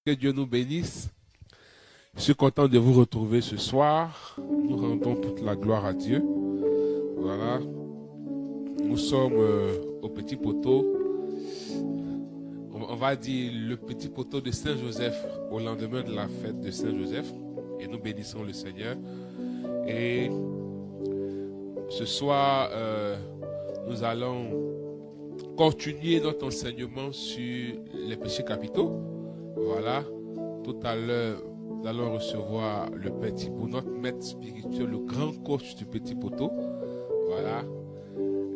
Que Dieu nous bénisse. Je suis content de vous retrouver ce soir. Nous rendons toute la gloire à Dieu. Voilà. Nous sommes au Petit Poteau. On va dire le Petit Poteau de Saint-Joseph au lendemain de la fête de Saint-Joseph. Et nous bénissons le Seigneur. Et ce soir, nous allons continuer notre enseignement sur les péchés capitaux. Voilà, tout à l'heure, nous allons recevoir le Père Thibaut, notre maître spirituel, le grand coach du Petit Poteau. Voilà.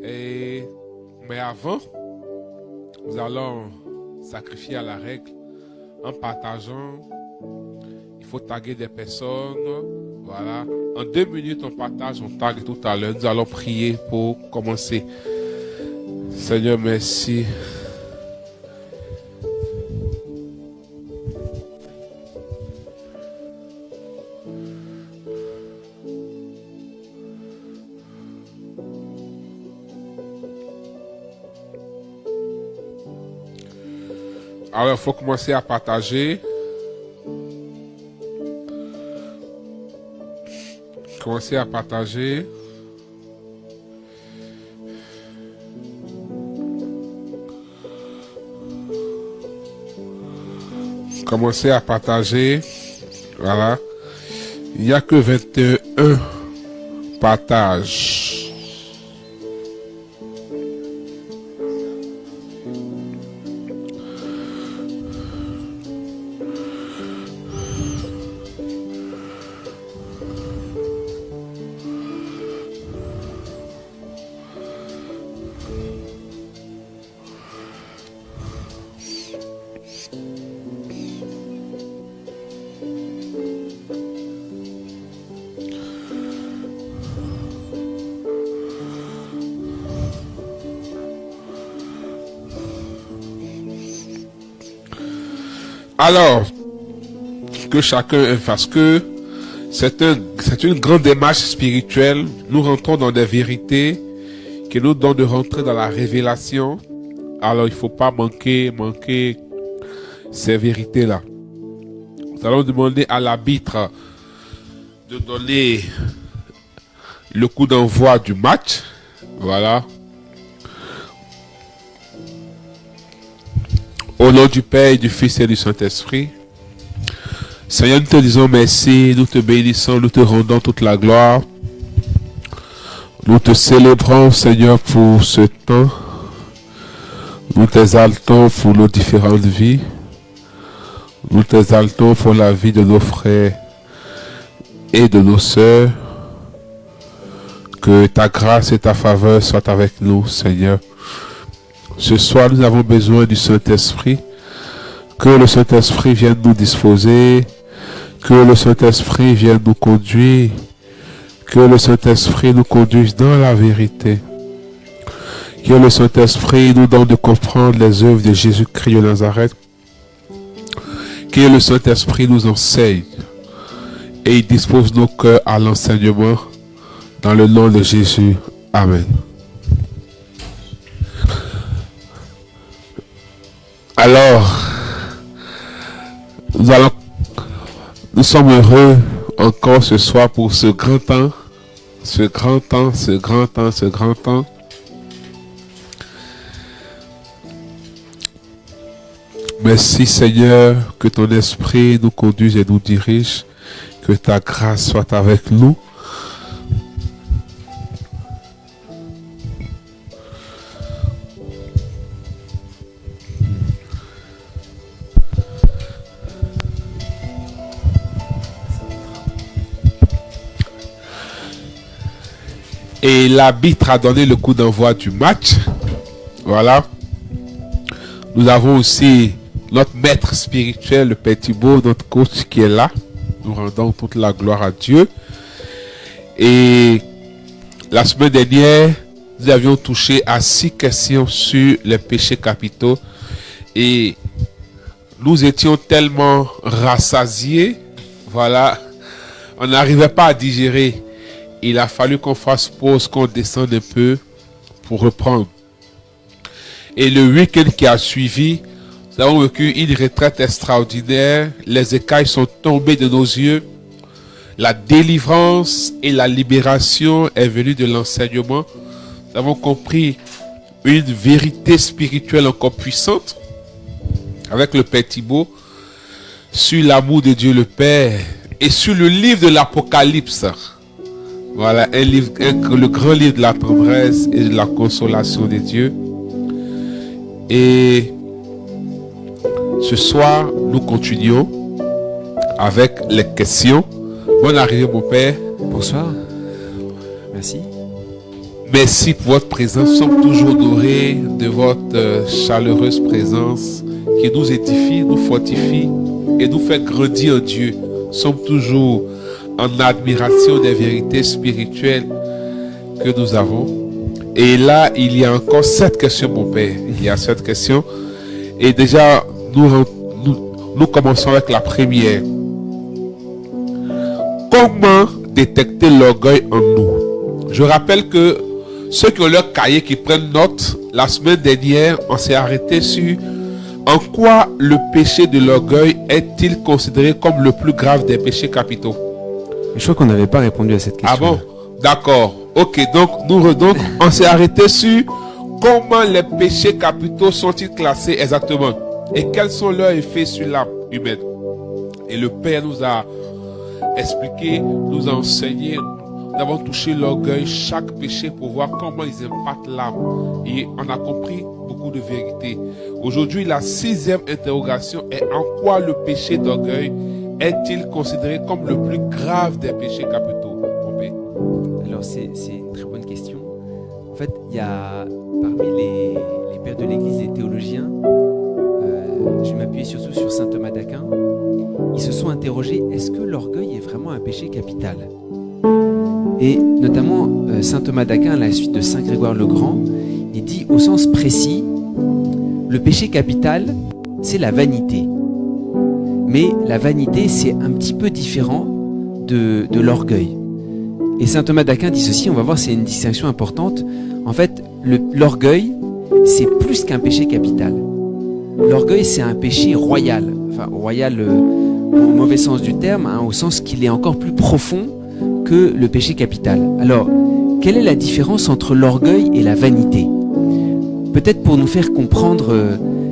Mais avant, nous allons sacrifier à la règle en partageant. Il faut taguer des personnes. Voilà. En 2 minutes, on partage, on tague tout à l'heure. Nous allons prier pour commencer. Seigneur, merci. Alors, il faut commencer à partager. Commencer à partager. Commencer à partager. Voilà. Il n'y a que 21 partages. Alors, que chacun, parce que c'est une grande démarche spirituelle. Nous rentrons dans des vérités qui nous donnent de rentrer dans la révélation. Alors, il ne faut pas manquer ces vérités-là. Nous allons demander à l'arbitre de donner le coup d'envoi du match. Voilà. Au nom du Père et du Fils et du Saint-Esprit. Seigneur, nous te disons merci, nous te bénissons, nous te rendons toute la gloire. Nous te célébrons, Seigneur, pour ce temps. Nous t'exaltons pour nos différentes vies. Nous t'exaltons pour la vie de nos frères et de nos sœurs. Que ta grâce et ta faveur soient avec nous, Seigneur. Ce soir, nous avons besoin du Saint-Esprit. Que le Saint-Esprit vienne nous disposer. Que le Saint-Esprit vienne nous conduire. Que le Saint-Esprit nous conduise dans la vérité. Que le Saint-Esprit nous donne de comprendre les œuvres de Jésus-Christ de Nazareth. Que le Saint-Esprit nous enseigne. Et il dispose nos cœurs à l'enseignement. Dans le nom de Jésus. Amen. Alors, nous sommes heureux encore ce soir pour ce grand temps. Merci Seigneur, que ton esprit nous conduise et nous dirige, que ta grâce soit avec nous. Et l'arbitre a donné le coup d'envoi du match. Voilà. Nous avons aussi notre maître spirituel, le Père Thibaut, notre coach qui est là. Nous rendons toute la gloire à Dieu. Et la semaine dernière, nous avions touché à 6 questions sur les péchés capitaux. Et nous étions tellement rassasiés. Voilà. On n'arrivait pas à digérer. Il a fallu qu'on fasse pause, qu'on descende un peu pour reprendre. Et le week-end qui a suivi, nous Nous avons vécu une retraite extraordinaire. Les écailles sont tombées de nos yeux. La délivrance et la libération est venue de l'enseignement. Nous avons compris une vérité spirituelle encore puissante avec le Père Thibaut sur l'amour de Dieu le Père et sur le livre de l'Apocalypse. Voilà, un livre, le grand livre de la tendresse et de la consolation de Dieu. Et ce soir, nous continuons avec les questions. Bonne arrivée, mon Père. Bonsoir. Merci. Merci pour votre présence. Nous sommes toujours honorés de votre chaleureuse présence qui nous édifie, nous fortifie et nous fait grandir en Dieu. Nous sommes toujours en admiration des vérités spirituelles que nous avons. Et là, il y a encore 7 questions, mon Père. Il y a 7 questions. Et déjà, nous commençons avec la première. Comment détecter l'orgueil en nous? Je rappelle que ceux qui ont leur cahier, qui prennent note, la semaine dernière, on s'est arrêté sur en quoi le péché de l'orgueil est-il considéré comme le plus grave des péchés capitaux. Je crois qu'on n'avait pas répondu à cette question. Ah bon? D'accord. Ok, donc on s'est arrêté sur comment les péchés capitaux sont-ils classés exactement et quels sont leurs effets sur l'âme humaine. Et le Père nous a expliqué, nous a enseigné, nous avons touché l'orgueil, chaque péché pour voir comment ils impactent l'âme. Et on a compris beaucoup de vérités. Aujourd'hui, la 6e interrogation est en quoi le péché d'orgueil est-il considéré comme le plus grave des péchés capitaux? Alors c'est une très bonne question. En fait, il y a parmi les pères de l'Église, les théologiens, je m'appuie surtout sur saint Thomas d'Aquin, ils se sont interrogés, est-ce que l'orgueil est vraiment un péché capital? Et notamment, saint Thomas d'Aquin, à la suite de saint Grégoire le Grand, il dit au sens précis, le péché capital, c'est la vanité. Mais la vanité, c'est un petit peu différent de l'orgueil. Et saint Thomas d'Aquin dit ceci, on va voir, c'est une distinction importante. En fait, l'orgueil, c'est plus qu'un péché capital. L'orgueil, c'est un péché royal. Enfin, royal au mauvais sens du terme, hein, au sens qu'il est encore plus profond que le péché capital. Alors, quelle est la différence entre l'orgueil et la vanité? Peut-être pour nous faire comprendre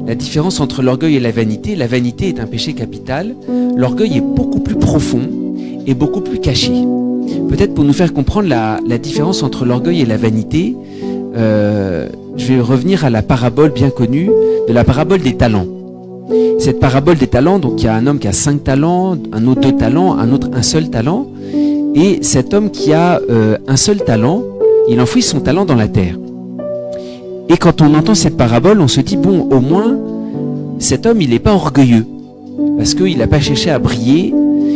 la différence entre l'orgueil et la vanité est un péché capital. L'orgueil est beaucoup plus profond et beaucoup plus caché. Peut-être pour nous faire comprendre la différence entre l'orgueil et la vanité, je vais revenir à la parabole bien connue de la parabole des talents. Cette parabole des talents, donc il y a un homme qui a 5 talents, un autre 2 talents, un autre un seul talent. Et cet homme qui a un seul talent, il enfouit son talent dans la terre. Et quand on entend cette parabole, on se dit, bon, au moins, cet homme, il n'est pas orgueilleux. Parce qu'il n'a pas cherché à briller,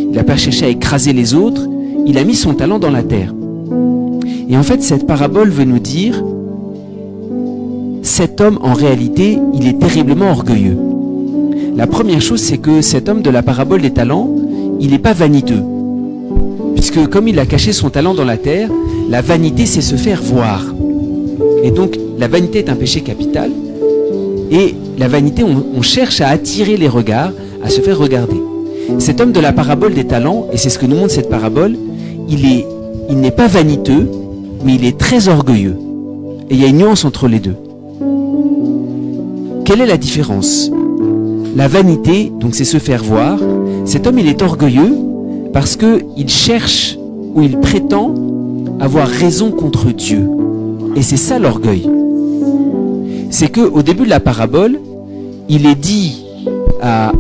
il n'a pas cherché à écraser les autres, il a mis son talent dans la terre. Et en fait, cette parabole veut nous dire, cet homme, en réalité, il est terriblement orgueilleux. La première chose, c'est que cet homme de la parabole des talents, il n'est pas vaniteux. Puisque comme il a caché son talent dans la terre, la vanité, c'est se faire voir. Et donc, la vanité est un péché capital. Et la vanité, on cherche à attirer les regards, à se faire regarder. Cet homme de la parabole des talents, et c'est ce que nous montre cette parabole, il n'est pas vaniteux, mais il est très orgueilleux. Et il y a une nuance entre les deux. Quelle est la différence? La vanité, donc c'est se faire voir. Cet homme, il est orgueilleux parce qu'il cherche ou il prétend avoir raison contre Dieu. Et c'est ça l'orgueil. C'est qu'au début de la parabole, il est dit à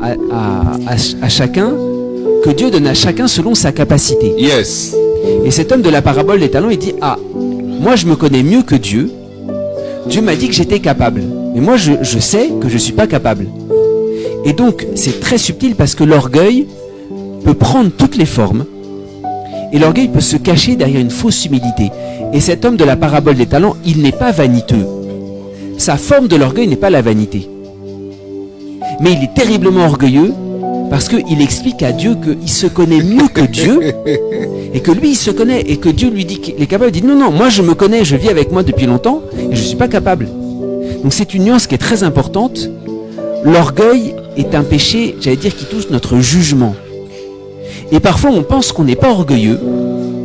chacun que Dieu donne à chacun selon sa capacité. Yes. Et cet homme de la parabole des talents, il dit, ah, moi je me connais mieux que Dieu. Dieu m'a dit que j'étais capable. Mais moi je sais que je ne suis pas capable. Et donc c'est très subtil parce que l'orgueil peut prendre toutes les formes. Et l'orgueil peut se cacher derrière une fausse humilité. Et cet homme de la parabole des talents, il n'est pas vaniteux. Sa forme de l'orgueil n'est pas la vanité. Mais il est terriblement orgueilleux parce qu'il explique à Dieu qu'il se connaît mieux que Dieu et que lui il se connaît et que Dieu lui dit qu'il est capable. Il dit non, moi je me connais, je vis avec moi depuis longtemps et je ne suis pas capable. Donc c'est une nuance qui est très importante l'orgueil est un péché, j'allais dire, qui touche notre jugement. Et parfois, on pense qu'on n'est pas orgueilleux,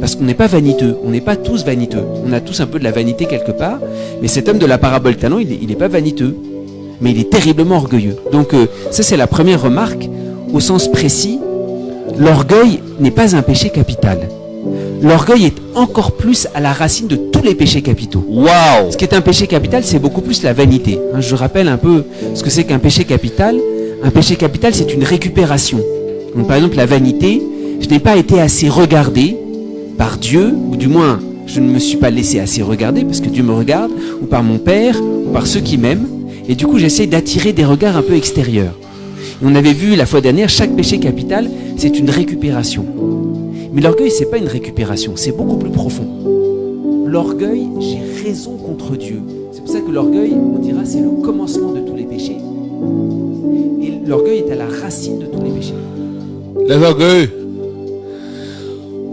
parce qu'on n'est pas vaniteux. On n'est pas tous vaniteux. On a tous un peu de la vanité quelque part, mais cet homme de la parabole de talent, il n'est pas vaniteux, mais il est terriblement orgueilleux. Donc ça, c'est la première remarque. Au sens précis, l'orgueil n'est pas un péché capital. L'orgueil est encore plus à la racine de tous les péchés capitaux. Waouh! Ce qui est un péché capital, c'est beaucoup plus la vanité. Je rappelle un peu ce que c'est qu'un péché capital. Un péché capital, c'est une récupération. Donc, par exemple, la vanité, je n'ai pas été assez regardé par Dieu, ou du moins, je ne me suis pas laissé assez regarder, parce que Dieu me regarde, ou par mon père, ou par ceux qui m'aiment. Et du coup, j'essaie d'attirer des regards un peu extérieurs. Et on avait vu la fois dernière, chaque péché capital, c'est une récupération. Mais l'orgueil, c'est pas une récupération, c'est beaucoup plus profond. L'orgueil, j'ai raison contre Dieu. C'est pour ça que l'orgueil, on dira, c'est le commencement de tous les péchés. Et l'orgueil est à la racine de tous les péchés. Les orgueils.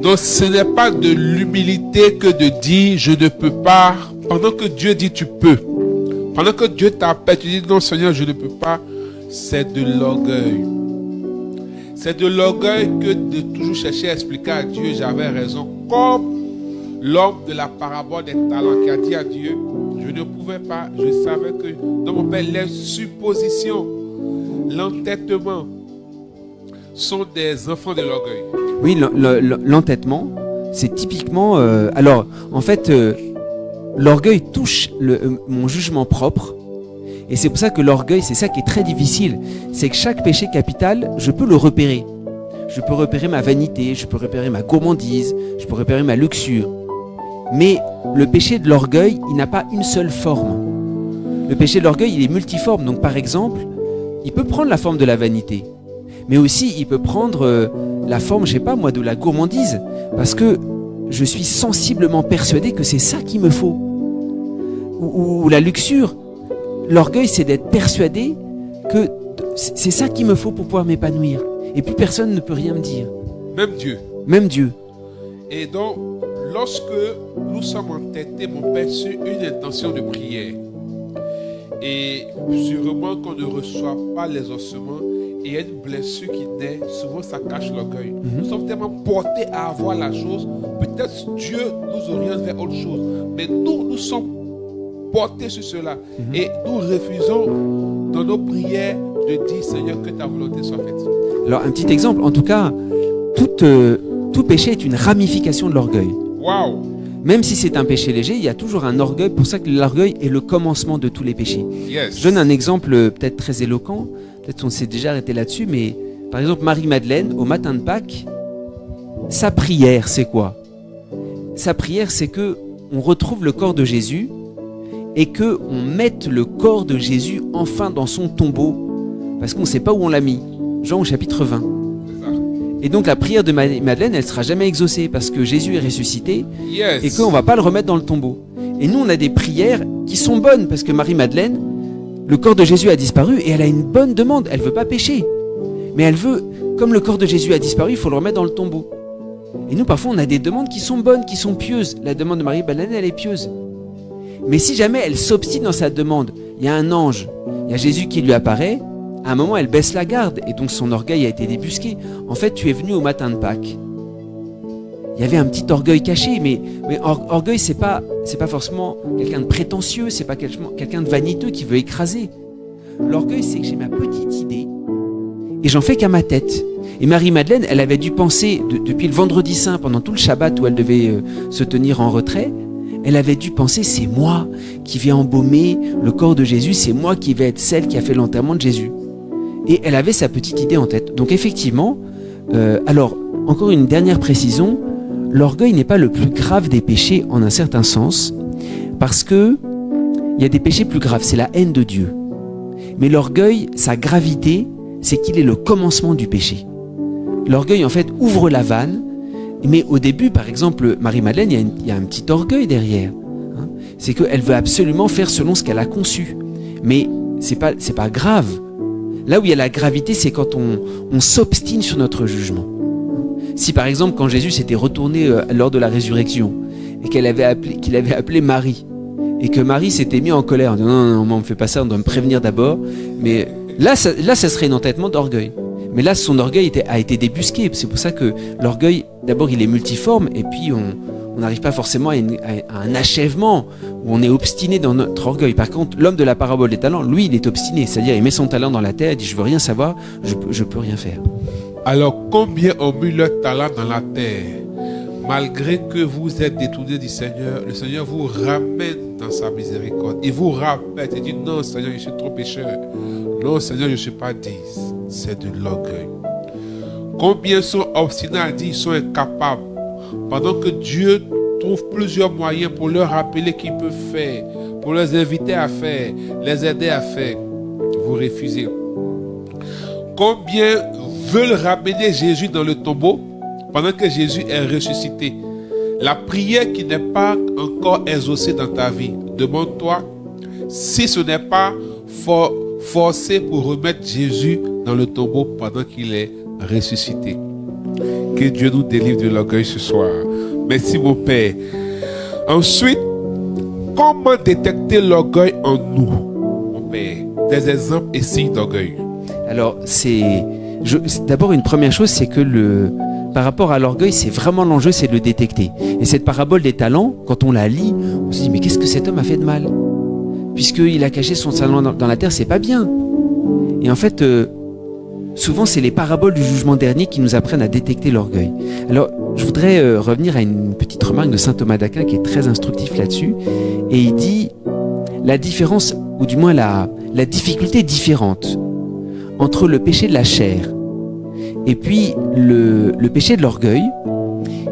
Donc ce n'est pas de l'humilité que de dire je ne peux pas, pendant que Dieu dit tu peux. Pendant que Dieu t'appelle, tu dis non Seigneur, je ne peux pas. C'est de l'orgueil. C'est de l'orgueil que de toujours chercher à expliquer à Dieu j'avais raison. Comme l'homme de la parabole des talents qui a dit à Dieu, je ne pouvais pas, je savais que dans mon père, les suppositions, l'entêtement sont des enfants de l'orgueil. Oui, l'entêtement, c'est typiquement... alors, en fait, l'orgueil touche mon jugement propre. Et c'est pour ça que l'orgueil, c'est ça qui est très difficile. C'est que chaque péché capital, je peux le repérer. Je peux repérer ma vanité, je peux repérer ma gourmandise, je peux repérer ma luxure. Mais le péché de l'orgueil, il n'a pas une seule forme. Le péché de l'orgueil, il est multiforme. Donc par exemple, il peut prendre la forme de la vanité. Mais aussi, il peut prendre la forme, je sais pas moi, de la gourmandise. Parce que je suis sensiblement persuadé que c'est ça qu'il me faut. Ou la luxure. L'orgueil, c'est d'être persuadé que c'est ça qu'il me faut pour pouvoir m'épanouir. Et plus personne ne peut rien me dire. Même Dieu. Même Dieu. Et donc, lorsque nous sommes entêtés, mon Père, sur une intention de prière, et sûrement qu'on ne reçoit pas les ossements, et il y a une blessure qui naît, souvent ça cache l'orgueil. Nous sommes tellement portés à avoir la chose, peut-être Dieu nous oriente vers autre chose, mais nous sommes portés sur cela. Et nous refusons dans nos prières de dire Seigneur que ta volonté soit faite. Alors un petit exemple, en tout cas, tout péché est une ramification de l'orgueil. Waouh! Même si c'est un péché léger, il y a toujours un orgueil, pour ça que l'orgueil est le commencement de tous les péchés. Yes. Je donne un exemple peut-être très éloquent, peut-être qu'on s'est déjà arrêté là-dessus, mais par exemple Marie-Madeleine, au matin de Pâques, sa prière c'est quoi? Sa prière c'est que on retrouve le corps de Jésus et que on mette le corps de Jésus enfin dans son tombeau, parce qu'on ne sait pas où on l'a mis. Jean au chapitre 20. Et donc la prière de Madeleine, elle ne sera jamais exaucée parce que Jésus est ressuscité et qu'on ne va pas le remettre dans le tombeau. Et nous, on a des prières qui sont bonnes parce que Marie-Madeleine, le corps de Jésus a disparu et elle a une bonne demande. Elle ne veut pas pécher. Mais elle veut, comme le corps de Jésus a disparu, il faut le remettre dans le tombeau. Et nous, parfois, on a des demandes qui sont bonnes, qui sont pieuses. La demande de Marie-Madeleine, elle est pieuse. Mais si jamais elle s'obstine dans sa demande, il y a un ange, il y a Jésus qui lui apparaît, à un moment, elle baisse la garde et donc son orgueil a été débusqué. En fait, tu es venu au matin de Pâques. Il y avait un petit orgueil caché, mais orgueil, c'est pas forcément quelqu'un de prétentieux, c'est pas quelqu'un de vaniteux qui veut écraser. L'orgueil, c'est que j'ai ma petite idée et j'en fais qu'à ma tête. Et Marie-Madeleine, elle avait dû penser, depuis le vendredi saint, pendant tout le Shabbat où elle devait se tenir en retrait, elle avait dû penser, c'est moi qui vais embaumer le corps de Jésus, c'est moi qui vais être celle qui a fait l'enterrement de Jésus. Et elle avait sa petite idée en tête. Donc effectivement, alors, encore une dernière précision, l'orgueil n'est pas le plus grave des péchés en un certain sens, parce que il y a des péchés plus graves, c'est la haine de Dieu. Mais l'orgueil, sa gravité, c'est qu'il est le commencement du péché. L'orgueil, en fait, ouvre la vanne, mais au début, par exemple, Marie-Madeleine, il y a un petit orgueil derrière. Hein. C'est qu'elle veut absolument faire selon ce qu'elle a conçu. Mais c'est pas grave. Là où il y a la gravité, c'est quand on s'obstine sur notre jugement. Si par exemple, quand Jésus s'était retourné lors de la résurrection et qu'il avait appelé Marie et que Marie s'était mise en colère en disant non, on ne me fait pas ça, on doit me prévenir d'abord, mais Là, ça serait un entêtement d'orgueil. Mais là, son orgueil a été débusqué. C'est pour ça que l'orgueil, d'abord, il est multiforme, et puis on n'arrive pas forcément à un achèvement où on est obstiné dans notre orgueil. Par contre, l'homme de la parabole des talents, lui, il est obstiné. C'est-à-dire, il met son talent dans la terre, il dit, je veux rien savoir, je peux rien faire. Alors, combien ont mis leur talent dans la terre? Malgré que vous êtes détournés du Seigneur, le Seigneur vous ramène dans sa miséricorde. Il vous rappelle, il dit, non, Seigneur, je suis trop pécheur. Non, Seigneur, je ne suis pas 10. C'est de l'orgueil. Combien sont obstinés à dire qu'ils sont incapables, pendant que Dieu trouve plusieurs moyens pour leur rappeler qu'ils peuvent faire, pour les inviter à faire, les aider à faire. Vous refusez. Combien veulent ramener Jésus dans le tombeau pendant que Jésus est ressuscité? La prière qui n'est pas encore exaucée dans ta vie, demande-toi si ce n'est pas forcé pour remettre Jésus dans le tombeau pendant qu'il est ressuscité. Que Dieu nous délivre de l'orgueil ce soir. Merci mon Père. Ensuite, comment détecter l'orgueil en nous, mon Père? Des exemples et signes d'orgueil. Alors, d'abord, une première chose, c'est que par rapport à l'orgueil, c'est vraiment l'enjeu, c'est de le détecter. Et cette parabole des talents, quand on la lit, on se dit, mais qu'est-ce que cet homme a fait de mal? Puisqu'il a caché son talent dans la terre, c'est pas bien. Et en fait, souvent, c'est les paraboles du jugement dernier qui nous apprennent à détecter l'orgueil. Alors, je voudrais revenir à une petite remarque de saint Thomas d'Aquin qui est très instructif là-dessus. Et il dit, la différence, ou du moins la difficulté différente entre le péché de la chair et puis le péché de l'orgueil,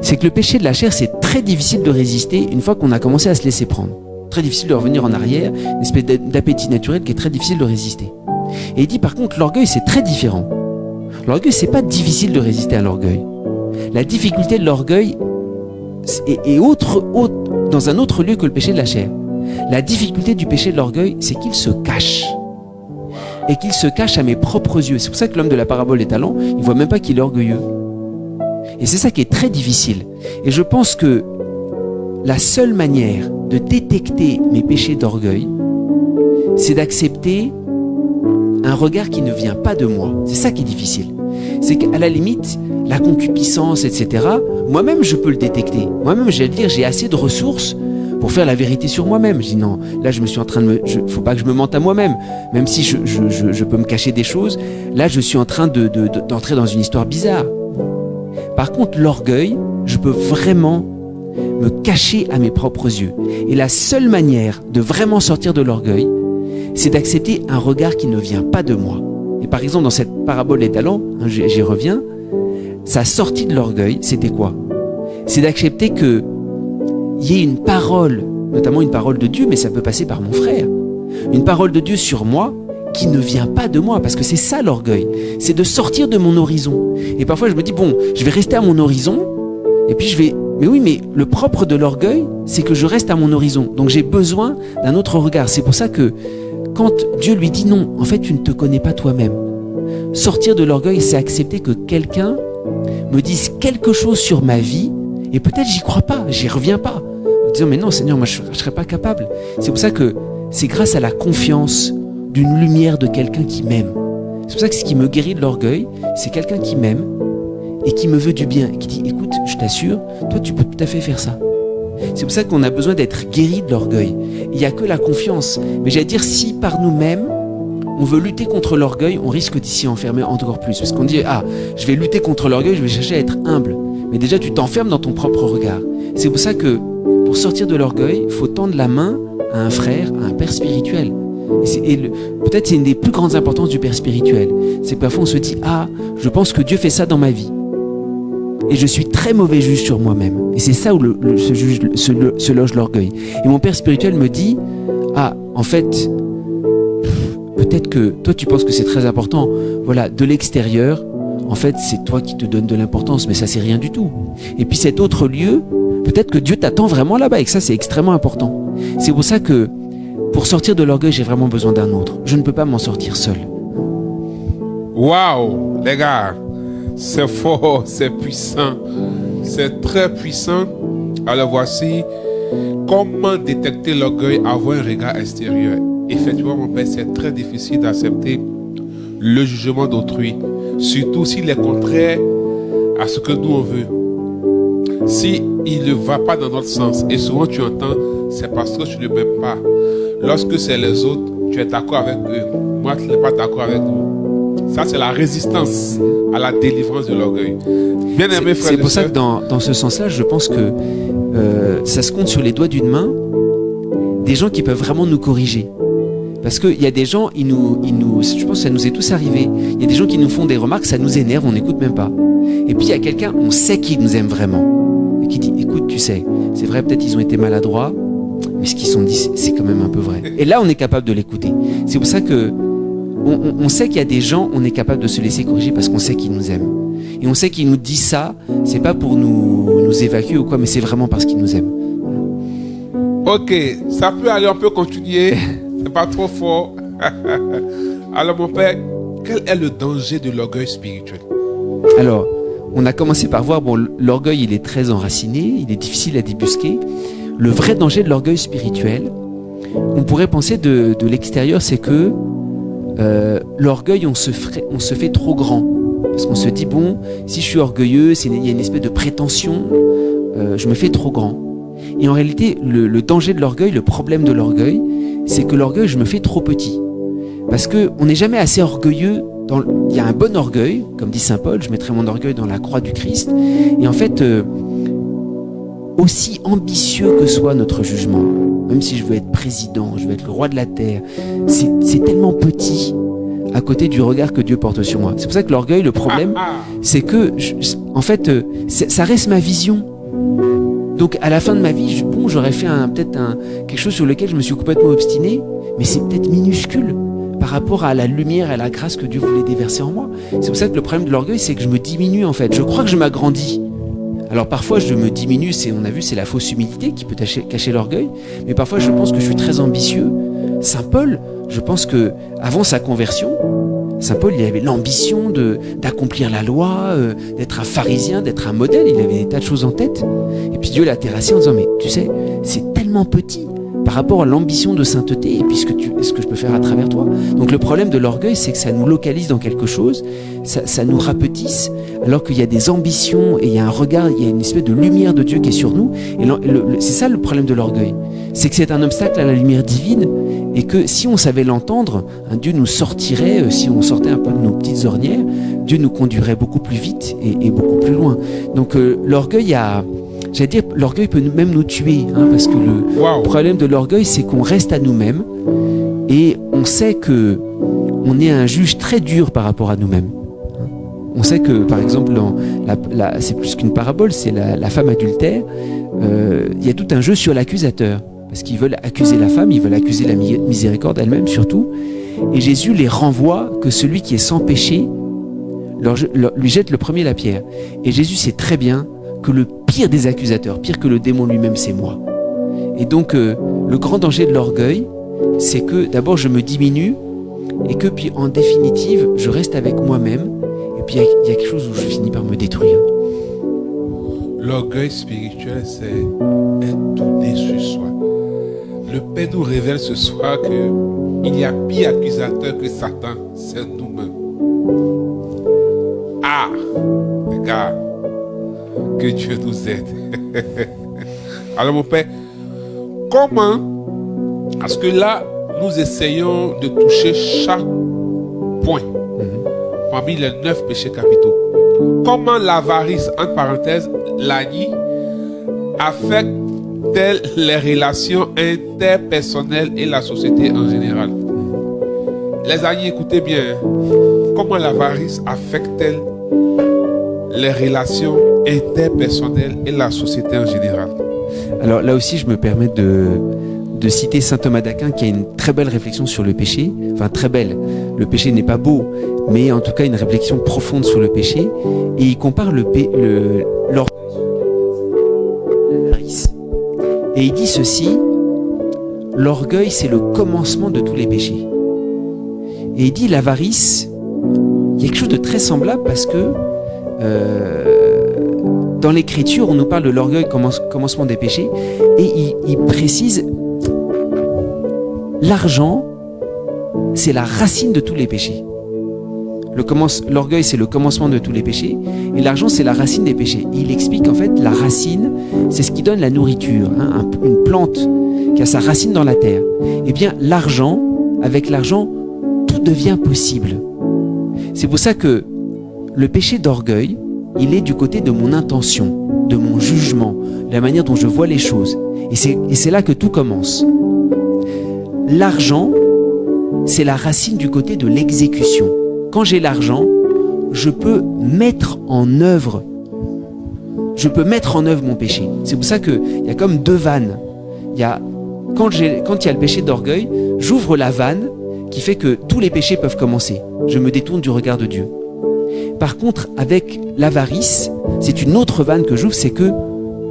c'est que le péché de la chair, c'est très difficile de résister une fois qu'on a commencé à se laisser prendre. Très difficile de revenir en arrière, une espèce d'appétit naturel qui est très difficile de résister. Et il dit par contre, l'orgueil, c'est très différent. L'orgueil, c'est pas difficile de résister à l'orgueil. La difficulté de l'orgueil est dans un autre lieu que le péché de la chair. La difficulté du péché de l'orgueil, c'est qu'il se cache. Et qu'il se cache à mes propres yeux. C'est pour ça que l'homme de la parabole des talents, il ne voit même pas qu'il est orgueilleux. Et c'est ça qui est très difficile. Et je pense que la seule manière de détecter mes péchés d'orgueil, c'est d'accepter un regard qui ne vient pas de moi. C'est ça qui est difficile. C'est qu'à la limite, la concupiscence, etc., moi-même, je peux le détecter. Moi-même, j'ai assez de ressources pour faire la vérité sur moi-même. Je dis non, là je me suis en train faut pas que je me mente à moi-même. Même si je peux me cacher des choses, là je suis en train d'entrer dans une histoire bizarre. Par contre, l'orgueil, je peux vraiment me cacher à mes propres yeux. Et la seule manière de vraiment sortir de l'orgueil, c'est d'accepter un regard qui ne vient pas de moi. Et par exemple, dans cette parabole des talents, j'y reviens, sa sortie de l'orgueil, c'était quoi? C'est d'accepter que il y ait une parole, notamment une parole de Dieu, mais ça peut passer par mon frère. Une parole de Dieu sur moi qui ne vient pas de moi, parce que c'est ça l'orgueil. C'est de sortir de mon horizon. Et parfois je me dis, bon, je vais rester à mon horizon, et puis mais oui, mais le propre de l'orgueil, c'est que je reste à mon horizon. Donc j'ai besoin d'un autre regard. C'est pour ça que quand Dieu lui dit non, en fait tu ne te connais pas toi-même. Sortir de l'orgueil, c'est accepter que quelqu'un me dise quelque chose sur ma vie, et peut-être j'y crois pas, j'y reviens pas. En disant, mais non Seigneur, moi je ne serais pas capable. C'est pour ça que c'est grâce à la confiance d'une lumière de quelqu'un qui m'aime. C'est pour ça que ce qui me guérit de l'orgueil, c'est quelqu'un qui m'aime et qui me veut du bien, et qui dit, écoute, je t'assure, toi tu peux tout à fait faire ça. C'est pour ça qu'on a besoin d'être guéri de l'orgueil. Il n'y a que la confiance. Mais j'allais dire, si par nous-mêmes, on veut lutter contre l'orgueil, on risque d'y s'y enfermer encore plus. Parce qu'on dit, je vais lutter contre l'orgueil, je vais chercher à être humble. Mais déjà, tu t'enfermes dans ton propre regard. C'est pour ça que, pour sortir de l'orgueil, il faut tendre la main à un frère, à un père spirituel. Peut-être c'est une des plus grandes importances du père spirituel. C'est que parfois on se dit, je pense que Dieu fait ça dans ma vie. Et je suis très mauvais juge sur moi-même. Et c'est ça où se loge l'orgueil. Et mon père spirituel me dit, en fait, peut-être que toi tu penses que c'est très important. Voilà, de l'extérieur, en fait c'est toi qui te donnes de l'importance, mais ça c'est rien du tout. Et puis cet autre lieu, peut-être que Dieu t'attend vraiment là-bas et que ça c'est extrêmement important. C'est pour ça que pour sortir de l'orgueil, j'ai vraiment besoin d'un autre. Je ne peux pas m'en sortir seul. Waouh, les gars, c'est fort, c'est puissant, c'est très puissant. Alors voici comment détecter l'orgueil, avoir un regard extérieur. Effectivement, mon père, c'est très difficile d'accepter le jugement d'autrui, surtout s'il est contraire à ce que nous on veut. Si il ne va pas dans notre sens, et souvent tu entends, c'est parce que tu ne m'aimes pas. Lorsque c'est les autres, tu es d'accord avec eux. Moi, tu n'es pas d'accord avec nous. Ça, c'est la résistance à la délivrance de l'orgueil. Bien aimé frère. C'est pour ça que dans ce sens-là, je pense que ça se compte sur les doigts d'une main des gens qui peuvent vraiment nous corriger. Parce qu'il y a des gens, je pense que ça nous est tous arrivé. Il y a des gens qui nous font des remarques, ça nous énerve, on n'écoute même pas. Et puis il y a quelqu'un, on sait qu'il nous aime vraiment. Et qui dit, écoute, tu sais, c'est vrai, peut-être ils ont été maladroits, mais ce qu'ils sont dit, c'est quand même un peu vrai. Et là, on est capable de l'écouter. C'est pour ça que on sait qu'il y a des gens, on est capable de se laisser corriger parce qu'on sait qu'ils nous aiment. Et on sait qu'ils nous disent ça, c'est pas pour nous évacuer ou quoi, mais c'est vraiment parce qu'ils nous aiment. Ok, ça peut aller, on peut continuer. C'est pas trop fort. Alors mon père, quel est le danger de l'orgueil spirituel? Alors, on a commencé par voir, bon, l'orgueil il est très enraciné, il est difficile à débusquer. Le vrai danger de l'orgueil spirituel, on pourrait penser de l'extérieur, c'est que l'orgueil, on se fait trop grand. Parce qu'on se dit, bon, si je suis orgueilleux, il y a une espèce de prétention, je me fais trop grand. Et en réalité, le danger de l'orgueil, le problème de l'orgueil, c'est que l'orgueil, je me fais trop petit. Parce qu'on n'est jamais assez orgueilleux. Il y a un bon orgueil, comme dit saint Paul, je mettrai mon orgueil dans la croix du Christ. Et en fait, aussi ambitieux que soit notre jugement, même si je veux être président, je veux être le roi de la terre, c'est tellement petit à côté du regard que Dieu porte sur moi. C'est pour ça que l'orgueil, le problème, c'est que, en fait, ça reste ma vision. Donc à la fin de ma vie, j'aurais fait peut-être quelque chose sur lequel je me suis complètement obstiné, mais c'est peut-être minuscule par rapport à la lumière et à la grâce que Dieu voulait déverser en moi. C'est pour ça que le problème de l'orgueil, c'est que je me diminue en fait. Je crois que je m'agrandis. Alors parfois je me diminue, on a vu, c'est la fausse humilité qui peut cacher l'orgueil, mais parfois je pense que je suis très ambitieux. Saint Paul, je pense que avant sa conversion, Saint Paul, il avait l'ambition d'accomplir la loi, d'être un pharisien, d'être un modèle. Il avait des tas de choses en tête. Et puis Dieu l'a terrassé en disant, mais tu sais, c'est tellement petit par rapport à l'ambition de sainteté et puis ce que je peux faire à travers toi. Donc le problème de l'orgueil, c'est que ça nous localise dans quelque chose, ça nous rapetisse, alors qu'il y a des ambitions et il y a un regard, il y a une espèce de lumière de Dieu qui est sur nous. Et c'est ça le problème de l'orgueil. C'est que c'est un obstacle à la lumière divine et que si on savait l'entendre, Dieu nous sortirait, si on sortait un peu de nos petites ornières, Dieu nous conduirait beaucoup plus vite et beaucoup plus loin. Donc l'orgueil j'allais dire, l'orgueil peut même nous tuer, parce que le problème de l'orgueil, c'est qu'on reste à nous-mêmes et on sait que on est un juge très dur par rapport à nous-mêmes. On sait que, par exemple, c'est plus qu'une parabole, c'est la femme adultère. Il y a tout un jeu sur l'accusateur, parce qu'ils veulent accuser la femme, ils veulent accuser la miséricorde elle-même surtout. Et Jésus les renvoie que celui qui est sans péché lui jette le premier la pierre. Et Jésus sait très bien que le pire des accusateurs, pire que le démon lui-même, c'est moi. Et donc, le grand danger de l'orgueil, c'est que d'abord je me diminue et que puis en définitive, je reste avec moi-même et puis il y a quelque chose où je finis par me détruire. L'orgueil spirituel, c'est être tourné sur soi. Le Père nous révèle ce soir qu'il y a pire accusateur que Satan, c'est nous-mêmes. Ah, les gars, que Dieu nous aide. Alors mon Père, comment est-ce que là, nous essayons de toucher chaque point parmi les 9 péchés capitaux? Comment l'avarice, entre parenthèses, l'agnie, affecte-t-elle les relations interpersonnelles et la société en général? Les agnies, écoutez bien. Comment l'avarice affecte-t-elle les relations interpersonnelles et la société en général? Alors là aussi, je me permets de citer saint Thomas d'Aquin qui a une très belle réflexion sur le péché. Enfin, très belle. Le péché n'est pas beau, mais en tout cas une réflexion profonde sur le péché. Et il compare l'orgueil à l'avarice. Et il dit ceci: l'orgueil, c'est le commencement de tous les péchés. Et il dit l'avarice, il y a quelque chose de très semblable parce que dans l'écriture, on nous parle de l'orgueil commencement des péchés et il précise l'argent, c'est la racine de tous les péchés. L'orgueil, c'est le commencement de tous les péchés, et l'argent, c'est la racine des péchés. Et il explique en fait, la racine, c'est ce qui donne la nourriture. Une plante qui a sa racine dans la terre. Eh bien, avec l'argent, tout devient possible. C'est pour ça que le péché d'orgueil, il est du côté de mon intention, de mon jugement, de la manière dont je vois les choses. Et c'est là que tout commence. L'argent, c'est la racine du côté de l'exécution. Quand j'ai l'argent, je peux mettre en œuvre mon péché. C'est pour ça qu'il y a comme deux vannes. Quand il y a le péché d'orgueil, j'ouvre la vanne qui fait que tous les péchés peuvent commencer. Je me détourne du regard de Dieu. Par contre, avec l'avarice, c'est une autre vanne que j'ouvre, c'est que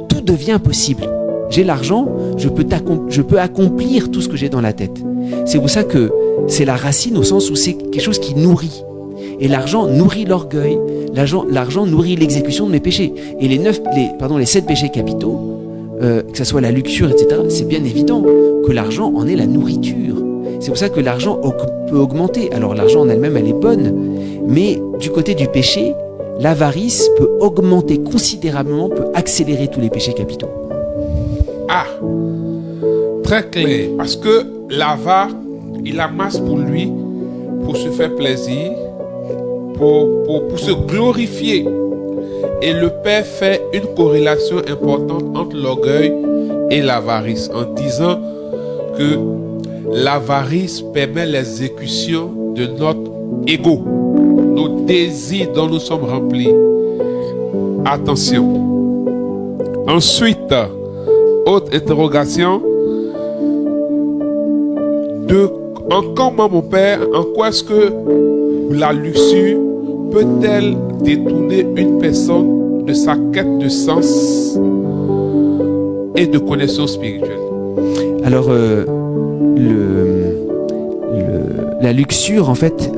tout devient possible. J'ai l'argent, je peux accomplir tout ce que j'ai dans la tête. C'est pour ça que c'est la racine au sens où c'est quelque chose qui nourrit. Et l'argent nourrit l'orgueil, l'argent nourrit l'exécution de mes péchés. Et les 7 péchés capitaux, que ce soit la luxure, etc., c'est bien évident que l'argent en est la nourriture. C'est pour ça que l'argent peut augmenter. Alors l'argent en elle-même, elle est bonne, mais du côté du péché, l'avarice peut augmenter considérablement, peut accélérer tous les péchés capitaux. Ah, très clair. Parce que l'avare, il amasse pour lui, pour se faire plaisir, pour se glorifier. Et le Père fait une corrélation importante entre l'orgueil et l'avarice, en disant que l'avarice permet l'exécution de notre ego, nos désirs dont nous sommes remplis. Attention. Ensuite, autre interrogation. Encore moi, mon Père, en quoi est-ce que la luxure peut-elle détourner une personne de sa quête de sens et de connaissance spirituelle? Alors, la luxure, en fait,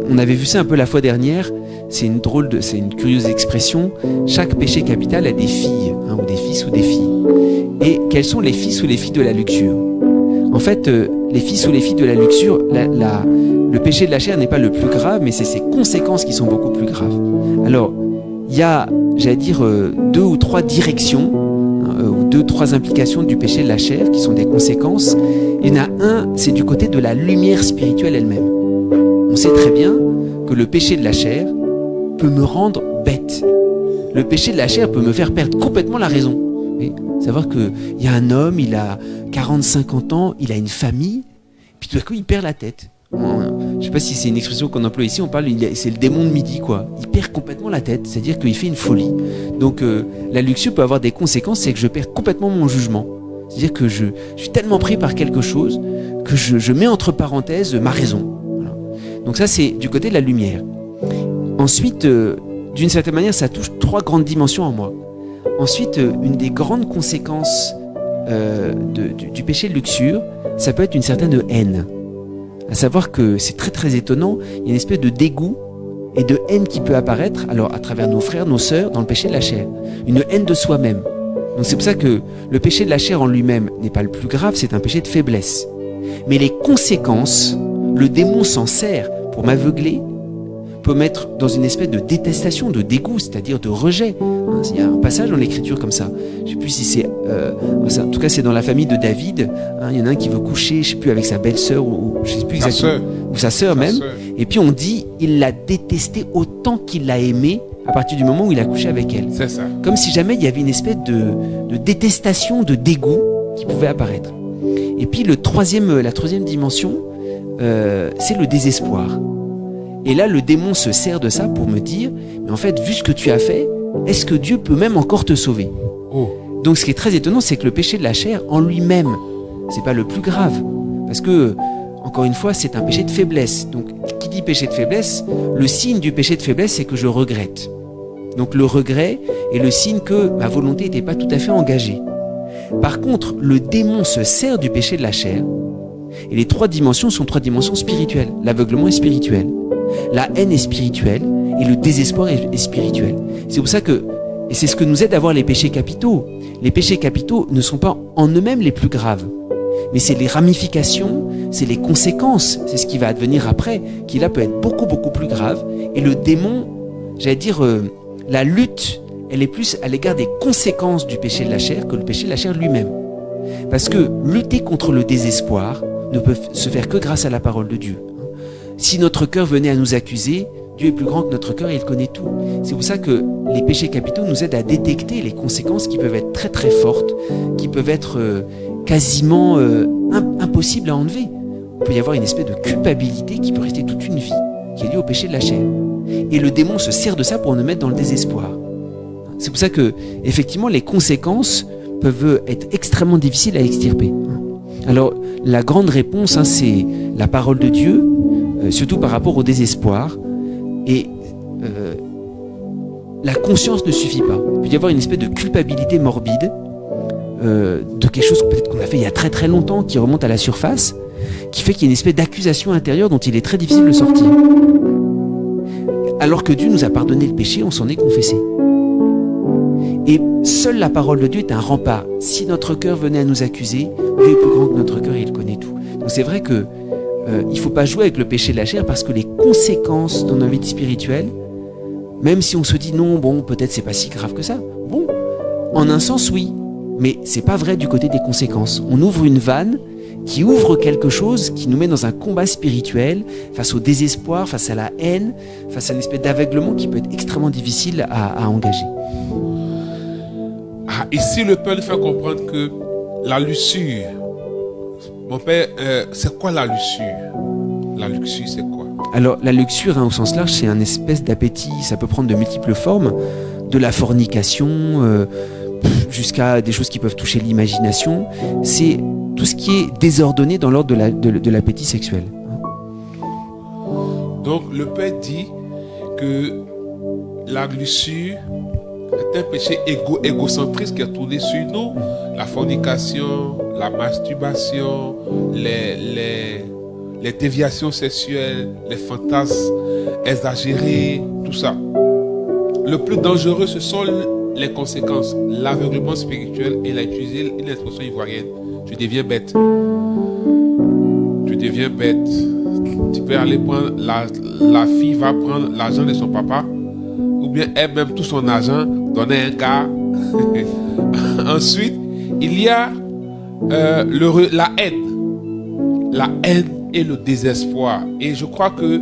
on avait vu ça un peu la fois dernière. C'est une curieuse expression. Chaque péché capital a des filles, ou des fils ou des filles. Et quels sont les fils ou les filles de la luxure? En fait, les fils ou les filles de la luxure, le péché de la chair n'est pas le plus grave, mais c'est ses conséquences qui sont beaucoup plus graves. Alors, il y a, j'allais dire, 2 ou 3 directions, ou 2 ou 3 implications du péché de la chair qui sont des conséquences. Il y en a un, c'est du côté de la lumière spirituelle elle-même. On sait très bien que le péché de la chair peut me rendre bête. Le péché de la chair peut me faire perdre complètement la raison. Oui, savoir qu'il y a un homme, il a 40-50 ans, il a une famille, puis tout à coup il perd la tête. Je ne sais pas si c'est une expression qu'on emploie ici, c'est le démon de midi, quoi. Il perd complètement la tête, c'est-à-dire qu'il fait une folie. Donc la luxure peut avoir des conséquences, c'est que je perds complètement mon jugement. C'est-à-dire que je suis tellement pris par quelque chose que je mets entre parenthèses ma raison. Voilà. Donc ça, c'est du côté de la lumière. Ensuite, d'une certaine manière, ça touche 3 grandes dimensions en moi. Ensuite, une des grandes conséquences du péché de luxure, ça peut être une certaine haine. À savoir que c'est très très étonnant, il y a une espèce de dégoût et de haine qui peut apparaître, alors à travers nos frères, nos sœurs, dans le péché de la chair. Une haine de soi-même. Donc c'est pour ça que le péché de la chair en lui-même n'est pas le plus grave, c'est un péché de faiblesse. Mais les conséquences, le démon s'en sert pour m'aveugler, peut mettre dans une espèce de détestation, de dégoût, c'est-à-dire de rejet. Il y a un passage dans l'écriture comme ça. Je ne sais plus si c'est... en tout cas, c'est dans la famille de David. Il y en a un qui veut coucher, je ne sais plus, avec sa belle-sœur, ou je ne sais plus exactement. Ou sa sœur même. Et puis on dit, il l'a détestée autant qu'il l'a aimée à partir du moment où il a couché avec elle. C'est ça. Comme si jamais il y avait une espèce de détestation, de dégoût qui pouvait apparaître. Et puis la troisième dimension, c'est le désespoir. Et là, le démon se sert de ça pour me dire, mais en fait, vu ce que tu as fait, est-ce que Dieu peut même encore te sauver? Donc ce qui est très étonnant, c'est que le péché de la chair, en lui-même, c'est pas le plus grave. Parce que, encore une fois, c'est un péché de faiblesse. Donc, qui dit péché de faiblesse, le signe du péché de faiblesse, c'est que je regrette. Donc le regret est le signe que ma volonté n'était pas tout à fait engagée. Par contre, le démon se sert du péché de la chair, et les 3 dimensions sont 3 dimensions spirituelles. L'aveuglement est spirituel. La haine est spirituelle et le désespoir est spirituel. C'est pour ça que, et c'est ce que nous aide à voir les péchés capitaux. Les péchés capitaux ne sont pas en eux-mêmes les plus graves, mais c'est les ramifications, c'est les conséquences, c'est ce qui va advenir après, qui là peut être beaucoup beaucoup plus grave. Et le démon, j'allais dire, la lutte, elle est plus à l'égard des conséquences du péché de la chair que le péché de la chair lui-même. Parce que lutter contre le désespoir ne peut se faire que grâce à la parole de Dieu. Si notre cœur venait à nous accuser, Dieu est plus grand que notre cœur et il connaît tout. C'est pour ça que les péchés capitaux nous aident à détecter les conséquences qui peuvent être très très fortes, qui peuvent être quasiment impossibles à enlever. Il peut y avoir une espèce de culpabilité qui peut rester toute une vie, qui est liée au péché de la chair. Et le démon se sert de ça pour nous mettre dans le désespoir. C'est pour ça que, effectivement, les conséquences peuvent être extrêmement difficiles à extirper. Alors, la grande réponse, c'est la parole de Dieu, surtout par rapport au désespoir. Et la conscience ne suffit pas. Il peut y avoir une espèce de culpabilité morbide de quelque chose peut-être qu'on a fait il y a très très longtemps, qui remonte à la surface, qui fait qu'il y a une espèce d'accusation intérieure dont il est très difficile de sortir. Alors que Dieu nous a pardonné le péché, on s'en est confessé. Et seule la parole de Dieu est un rempart. Si notre cœur venait à nous accuser, Dieu est plus grand que notre cœur et il connaît tout. Donc c'est vrai que il ne faut pas jouer avec le péché de la chair parce que les conséquences dans notre vie spirituelle, même si on se dit non, bon, peut-être c'est pas si grave que ça. Bon, en un sens oui, mais c'est pas vrai du côté des conséquences. On ouvre une vanne qui ouvre quelque chose qui nous met dans un combat spirituel face au désespoir, face à la haine, face à une espèce d'aveuglement qui peut être extrêmement difficile à engager. Ah, ici, le Père nous fait comprendre que la luxure, mon Père, c'est quoi la luxure? La luxure, c'est quoi? Alors, la luxure, au sens large, c'est un espèce d'appétit. Ça peut prendre de multiples formes, de la fornication jusqu'à des choses qui peuvent toucher l'imagination. C'est tout ce qui est désordonné dans l'ordre de l'appétit sexuel. Donc, le Père dit que la luxure est un péché égocentrique qui est tourné sur nous. La fornication, la masturbation, les déviations sexuelles, les fantasmes exagérés, tout ça. Le plus dangereux, ce sont les conséquences. L'aveuglement spirituel, et il a utilisé une expression ivoirienne. Tu deviens bête. Tu deviens bête. Tu peux aller prendre, la fille va prendre l'argent de son papa, ou bien elle-même tout son argent, donner un gars. Ensuite, il y a la haine. La haine et le désespoir. Et je crois que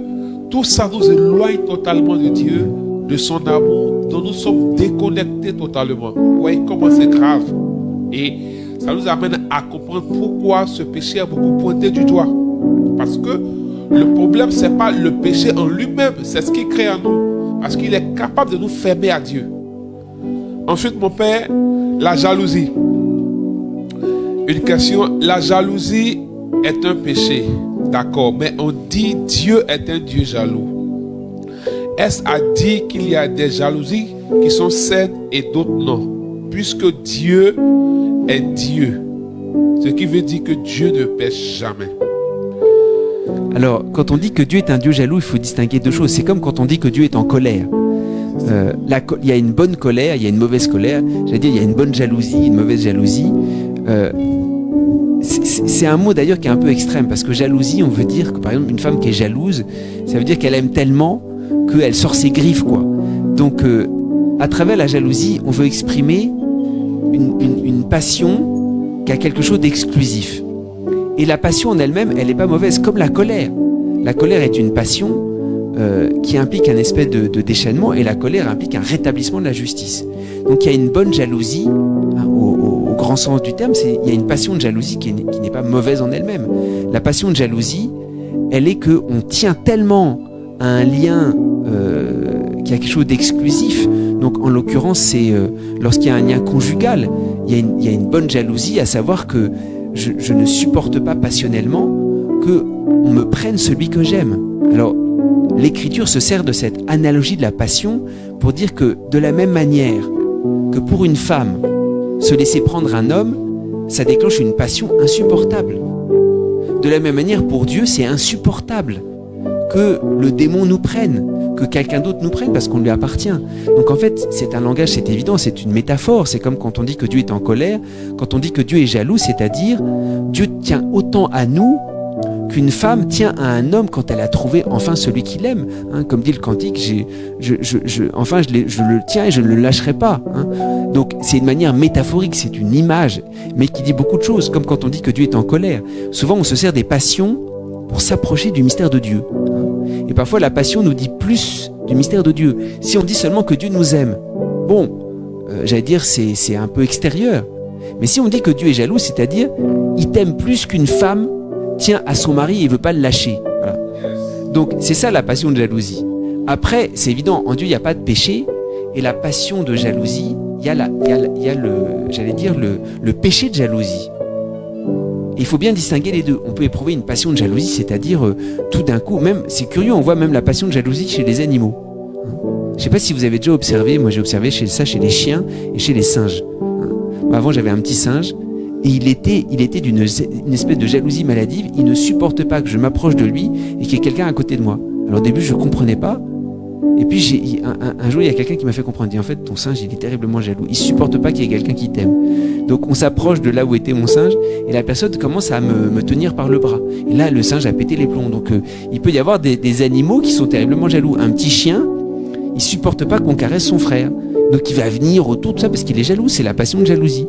tout ça nous éloigne totalement de Dieu, de son amour, dont nous sommes déconnectés totalement. Vous voyez comment c'est grave. Et ça nous amène à comprendre pourquoi ce péché a beaucoup pointé du doigt. Parce que le problème, ce n'est pas le péché en lui-même, c'est ce qu'il crée en nous. Parce qu'il est capable de nous fermer à Dieu. Ensuite, mon Père, la jalousie. Une question, la jalousie est un péché, d'accord, mais on dit Dieu est un Dieu jaloux. Est-ce à dire qu'il y a des jalousies qui sont saines et d'autres non? Puisque Dieu est Dieu. Ce qui veut dire que Dieu ne pêche jamais. Alors, quand on dit que Dieu est un Dieu jaloux, il faut distinguer deux choses. C'est comme quand on dit que Dieu est en colère. Il y a une bonne colère, il y a une mauvaise colère. J'allais dire, il y a une bonne jalousie, une mauvaise jalousie. C'est un mot d'ailleurs qui est un peu extrême, parce que jalousie, on veut dire que par exemple une femme qui est jalouse, ça veut dire qu'elle aime tellement qu'elle sort ses griffes, quoi. Donc à travers la jalousie, on veut exprimer une passion qui a quelque chose d'exclusif. Et la passion en elle-même, elle n'est pas mauvaise, comme la colère. La colère est une passion qui implique un espèce de déchaînement, et la colère implique un rétablissement de la justice. Donc il y a une bonne jalousie, au grand sens du terme, il y a une passion de jalousie qui n'est pas mauvaise en elle-même. La passion de jalousie, elle est qu'on tient tellement à un lien qui a quelque chose d'exclusif. Donc en l'occurrence, c'est lorsqu'il y a un lien conjugal, il y a une bonne jalousie, à savoir que je ne supporte pas passionnellement qu'on me prenne celui que j'aime. Alors, l'Écriture se sert de cette analogie de la passion pour dire que de la même manière que pour une femme, se laisser prendre un homme, ça déclenche une passion insupportable. De la même manière, pour Dieu, c'est insupportable que le démon nous prenne, que quelqu'un d'autre nous prenne parce qu'on lui appartient. Donc en fait, c'est un langage, c'est évident, c'est une métaphore. C'est comme quand on dit que Dieu est en colère, quand on dit que Dieu est jaloux, c'est-à-dire Dieu tient autant à nous qu'une femme tient à un homme quand elle a trouvé enfin celui qui l'aime. Comme dit le cantique, je le tiens et je ne le lâcherai pas. Donc c'est une manière métaphorique, c'est une image, mais qui dit beaucoup de choses, comme quand on dit que Dieu est en colère. Souvent on se sert des passions pour s'approcher du mystère de Dieu. Et parfois la passion nous dit plus du mystère de Dieu. Si on dit seulement que Dieu nous aime, j'allais dire c'est un peu extérieur. Mais si on dit que Dieu est jaloux, c'est-à-dire il t'aime plus qu'une femme tient à son mari et ne veut pas le lâcher. Voilà. Donc c'est ça la passion de jalousie. Après, c'est évident, en Dieu il n'y a pas de péché, et la passion de jalousie, il y a le péché de jalousie. Et il faut bien distinguer les deux. On peut éprouver une passion de jalousie, c'est-à-dire tout d'un coup, même c'est curieux, on voit même la passion de jalousie chez les animaux. Je ne sais pas si vous avez déjà observé, moi j'ai observé ça chez les chiens et chez les singes. Avant j'avais un petit singe, et il était d'une espèce de jalousie maladive. Il ne supporte pas que je m'approche de lui et qu'il y ait quelqu'un à côté de moi. Alors au début je ne comprenais pas, et puis un jour il y a quelqu'un qui m'a fait comprendre. Il dit en fait ton singe il est terriblement jaloux, il ne supporte pas qu'il y ait quelqu'un qui t'aime. Donc on s'approche de là où était mon singe, et la personne commence à me tenir par le bras. Et là le singe a pété les plombs. Donc il peut y avoir des animaux qui sont terriblement jaloux. Un petit chien, il ne supporte pas qu'on caresse son frère. Donc il va venir autour de ça parce qu'il est jaloux, c'est la passion de jalousie.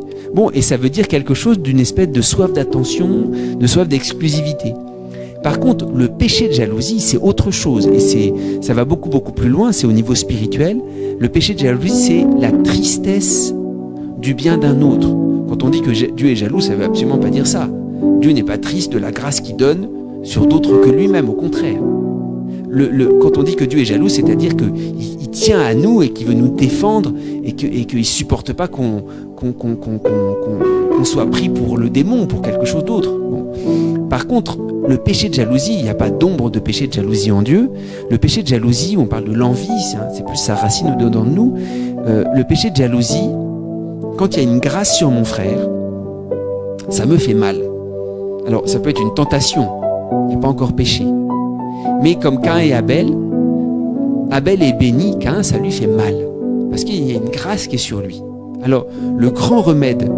Et ça veut dire quelque chose d'une espèce de soif d'attention, de soif d'exclusivité. Par contre, le péché de jalousie, c'est autre chose, et ça va beaucoup beaucoup plus loin, c'est au niveau spirituel. Le péché de jalousie, c'est la tristesse du bien d'un autre. Quand on dit que Dieu est jaloux, ça ne veut absolument pas dire ça. Dieu n'est pas triste de la grâce qu'il donne sur d'autres que lui-même, au contraire. Quand on dit que Dieu est jaloux, c'est-à-dire qu'il tient à nous et qu'il veut nous défendre et qu'il ne supporte pas qu'on soit pris pour le démon, pour quelque chose d'autre. Par contre, le péché de jalousie, il n'y a pas d'ombre de péché de jalousie en Dieu. Le péché de jalousie, on parle de l'envie, c'est plus sa racine au-dedans de nous. Le péché de jalousie, quand il y a une grâce sur mon frère, ça me fait mal. Alors, ça peut être une tentation, il n'y a pas encore péché. Mais comme Caïn et Abel est béni, Caïn, ça lui fait mal. Parce qu'il y a une grâce qui est sur lui. Alors, le grand remède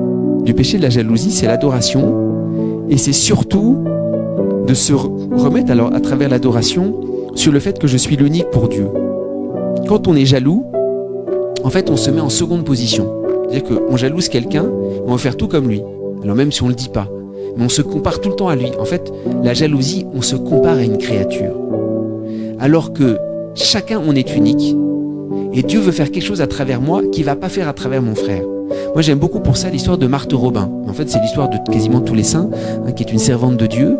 du péché de la jalousie, c'est l'adoration. Et c'est surtout de se remettre, alors, à travers l'adoration, sur le fait que je suis l'unique pour Dieu. Quand on est jaloux, en fait, on se met en seconde position. C'est-à-dire qu'on jalouse quelqu'un, on va faire tout comme lui. Alors même si on ne le dit pas. Mais on se compare tout le temps à lui. En fait, la jalousie, on se compare à une créature. Alors que chacun, on est unique. Et Dieu veut faire quelque chose à travers moi qu'il ne va pas faire à travers mon frère. Moi, j'aime beaucoup pour ça l'histoire de Marthe Robin. En fait, c'est l'histoire de quasiment tous les saints, qui est une servante de Dieu,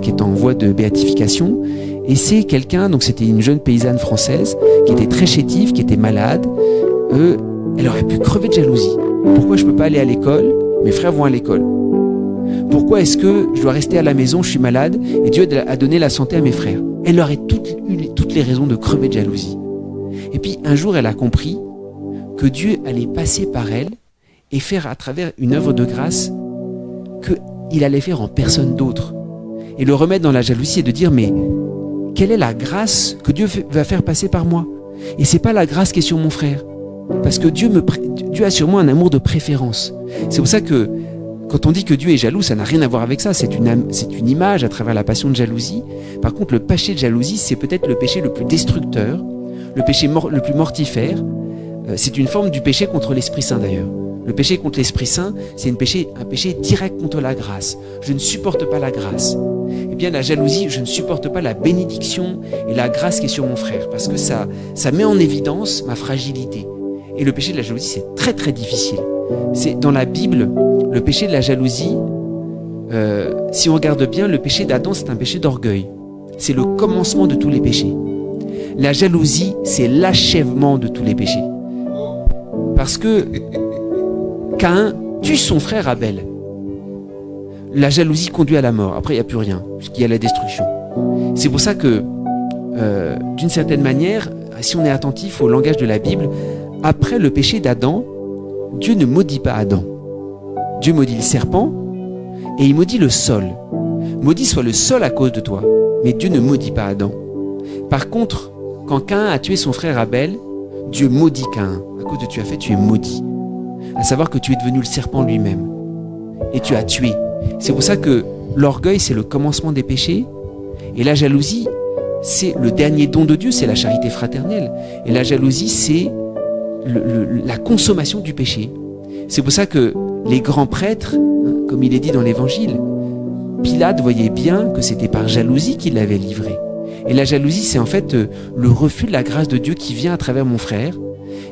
qui est en voie de béatification. Et c'est quelqu'un, donc c'était une jeune paysanne française, qui était très chétive, qui était malade. Elle aurait pu crever de jalousie. Pourquoi je ne peux pas aller à l'école? Mes frères vont à l'école. Pourquoi est-ce que je dois rester à la maison, je suis malade, et Dieu a donné la santé à mes frères? Elle aurait eu toutes les raisons de crever de jalousie. Et puis un jour, elle a compris que Dieu allait passer par elle et faire à travers une œuvre de grâce qu'il allait faire en personne d'autre. Et le remède dans la jalousie est de dire, mais quelle est la grâce que Dieu va faire passer par moi? Et c'est pas la grâce qui est sur mon frère. Parce que Dieu a sur moi un amour de préférence. C'est pour ça que quand on dit que Dieu est jaloux, ça n'a rien à voir avec ça. C'est une image à travers la passion de jalousie. Par contre, le péché de jalousie, c'est peut-être le péché le plus destructeur, le péché le plus mortifère. C'est une forme du péché contre l'Esprit Saint d'ailleurs. Le péché contre l'Esprit Saint, c'est un péché direct contre la grâce. Je ne supporte pas la grâce. Eh bien, la jalousie, je ne supporte pas la bénédiction et la grâce qui est sur mon frère, parce que ça met en évidence ma fragilité. Et le péché de la jalousie, c'est très très difficile. C'est dans la Bible, le péché de la jalousie, si on regarde bien, le péché d'Adam, c'est un péché d'orgueil. C'est le commencement de tous les péchés. La jalousie, c'est l'achèvement de tous les péchés. Parce que Caïn tue son frère Abel. La jalousie conduit à la mort. Après, il n'y a plus rien, puisqu'il y a la destruction. C'est pour ça que, d'une certaine manière, si on est attentif au langage de la Bible, après le péché d'Adam, Dieu ne maudit pas Adam. Dieu maudit le serpent et il maudit le sol. Maudit soit le sol à cause de toi, mais Dieu ne maudit pas Adam. Par contre, quand Caïn a tué son frère Abel, Dieu maudit Caïn. À cause de ce que tu as fait, tu es maudit. À savoir que tu es devenu le serpent lui-même. Et tu as tué. C'est pour ça que l'orgueil, c'est le commencement des péchés. Et la jalousie, c'est le dernier don de Dieu, c'est la charité fraternelle. Et la jalousie, c'est la consommation du péché. C'est pour ça que les grands prêtres, comme il est dit dans l'Évangile, Pilate voyait bien que c'était par jalousie qu'il l'avait livré. Et la jalousie, c'est en fait le refus de la grâce de Dieu qui vient à travers mon frère,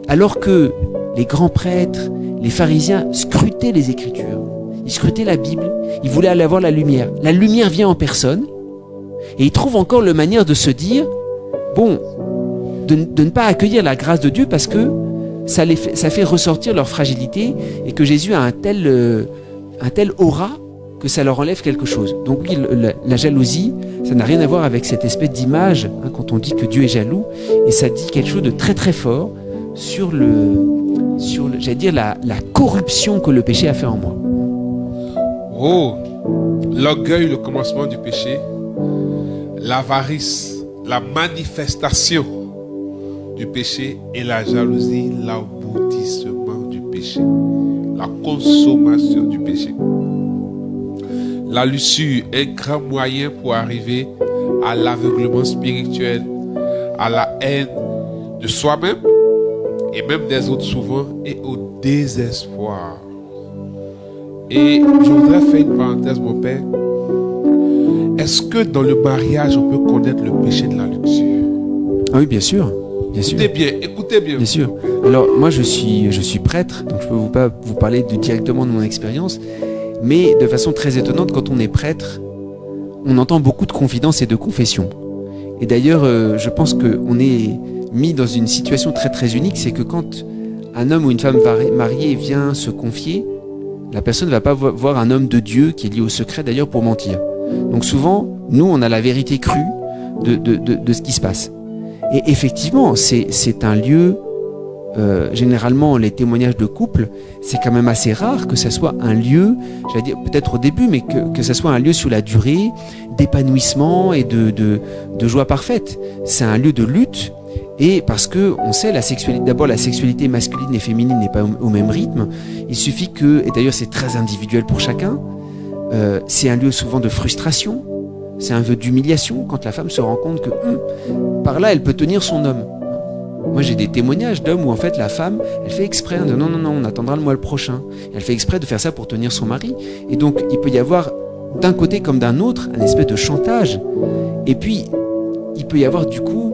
alors que les grands prêtres, les pharisiens scrutaient les Écritures, ils scrutaient la Bible, ils voulaient aller voir la lumière. La lumière vient en personne, et ils trouvent encore le manière de se dire, bon, de ne pas accueillir la grâce de Dieu parce que ça fait ressortir leur fragilité et que Jésus a un tel aura que ça leur enlève quelque chose. Donc oui, la jalousie, ça n'a rien à voir avec cette espèce d'image, quand on dit que Dieu est jaloux, et ça dit quelque chose de très très fort sur j'allais dire, la corruption que le péché a fait en moi. Oh, l'orgueil, le commencement du péché, l'avarice, la manifestation du péché, et la jalousie, l'aboutissement du péché, la consommation du péché. La luxure est un grand moyen pour arriver à l'aveuglement spirituel, à la haine de soi-même et même des autres souvent, et au désespoir. Et je voudrais faire une parenthèse, mon père. Est-ce que dans le mariage, on peut connaître le péché de la luxure? Ah oui, bien sûr. Bien sûr. Écoutez bien. Bien sûr. Alors, moi, je suis prêtre, donc je ne peux pas vous parler directement de mon expérience, mais de façon très étonnante, quand on est prêtre, on entend beaucoup de confidences et de confessions. Et d'ailleurs, je pense qu'on est mis dans une situation très très unique, c'est que quand un homme ou une femme mariée vient se confier, la personne ne va pas voir un homme de Dieu qui est lié au secret d'ailleurs pour mentir. Donc souvent, nous, on a la vérité crue de ce qui se passe. Et effectivement, c'est un lieu, généralement les témoignages de couple, c'est quand même assez rare que ça soit un lieu, j'allais dire peut-être au début, mais que ça soit un lieu sur la durée, d'épanouissement et de joie parfaite. C'est un lieu de lutte, et parce que on sait, d'abord la sexualité masculine et féminine n'est pas au même rythme. Il suffit que, et d'ailleurs c'est très individuel pour chacun, c'est un lieu souvent de frustration, c'est un lieu d'humiliation quand la femme se rend compte que par là elle peut tenir son homme. Moi j'ai des témoignages d'hommes où en fait la femme elle fait exprès de non on attendra le mois le prochain. Elle fait exprès de faire ça pour tenir son mari, et donc il peut y avoir d'un côté comme d'un autre un espèce de chantage, et puis il peut y avoir du coup,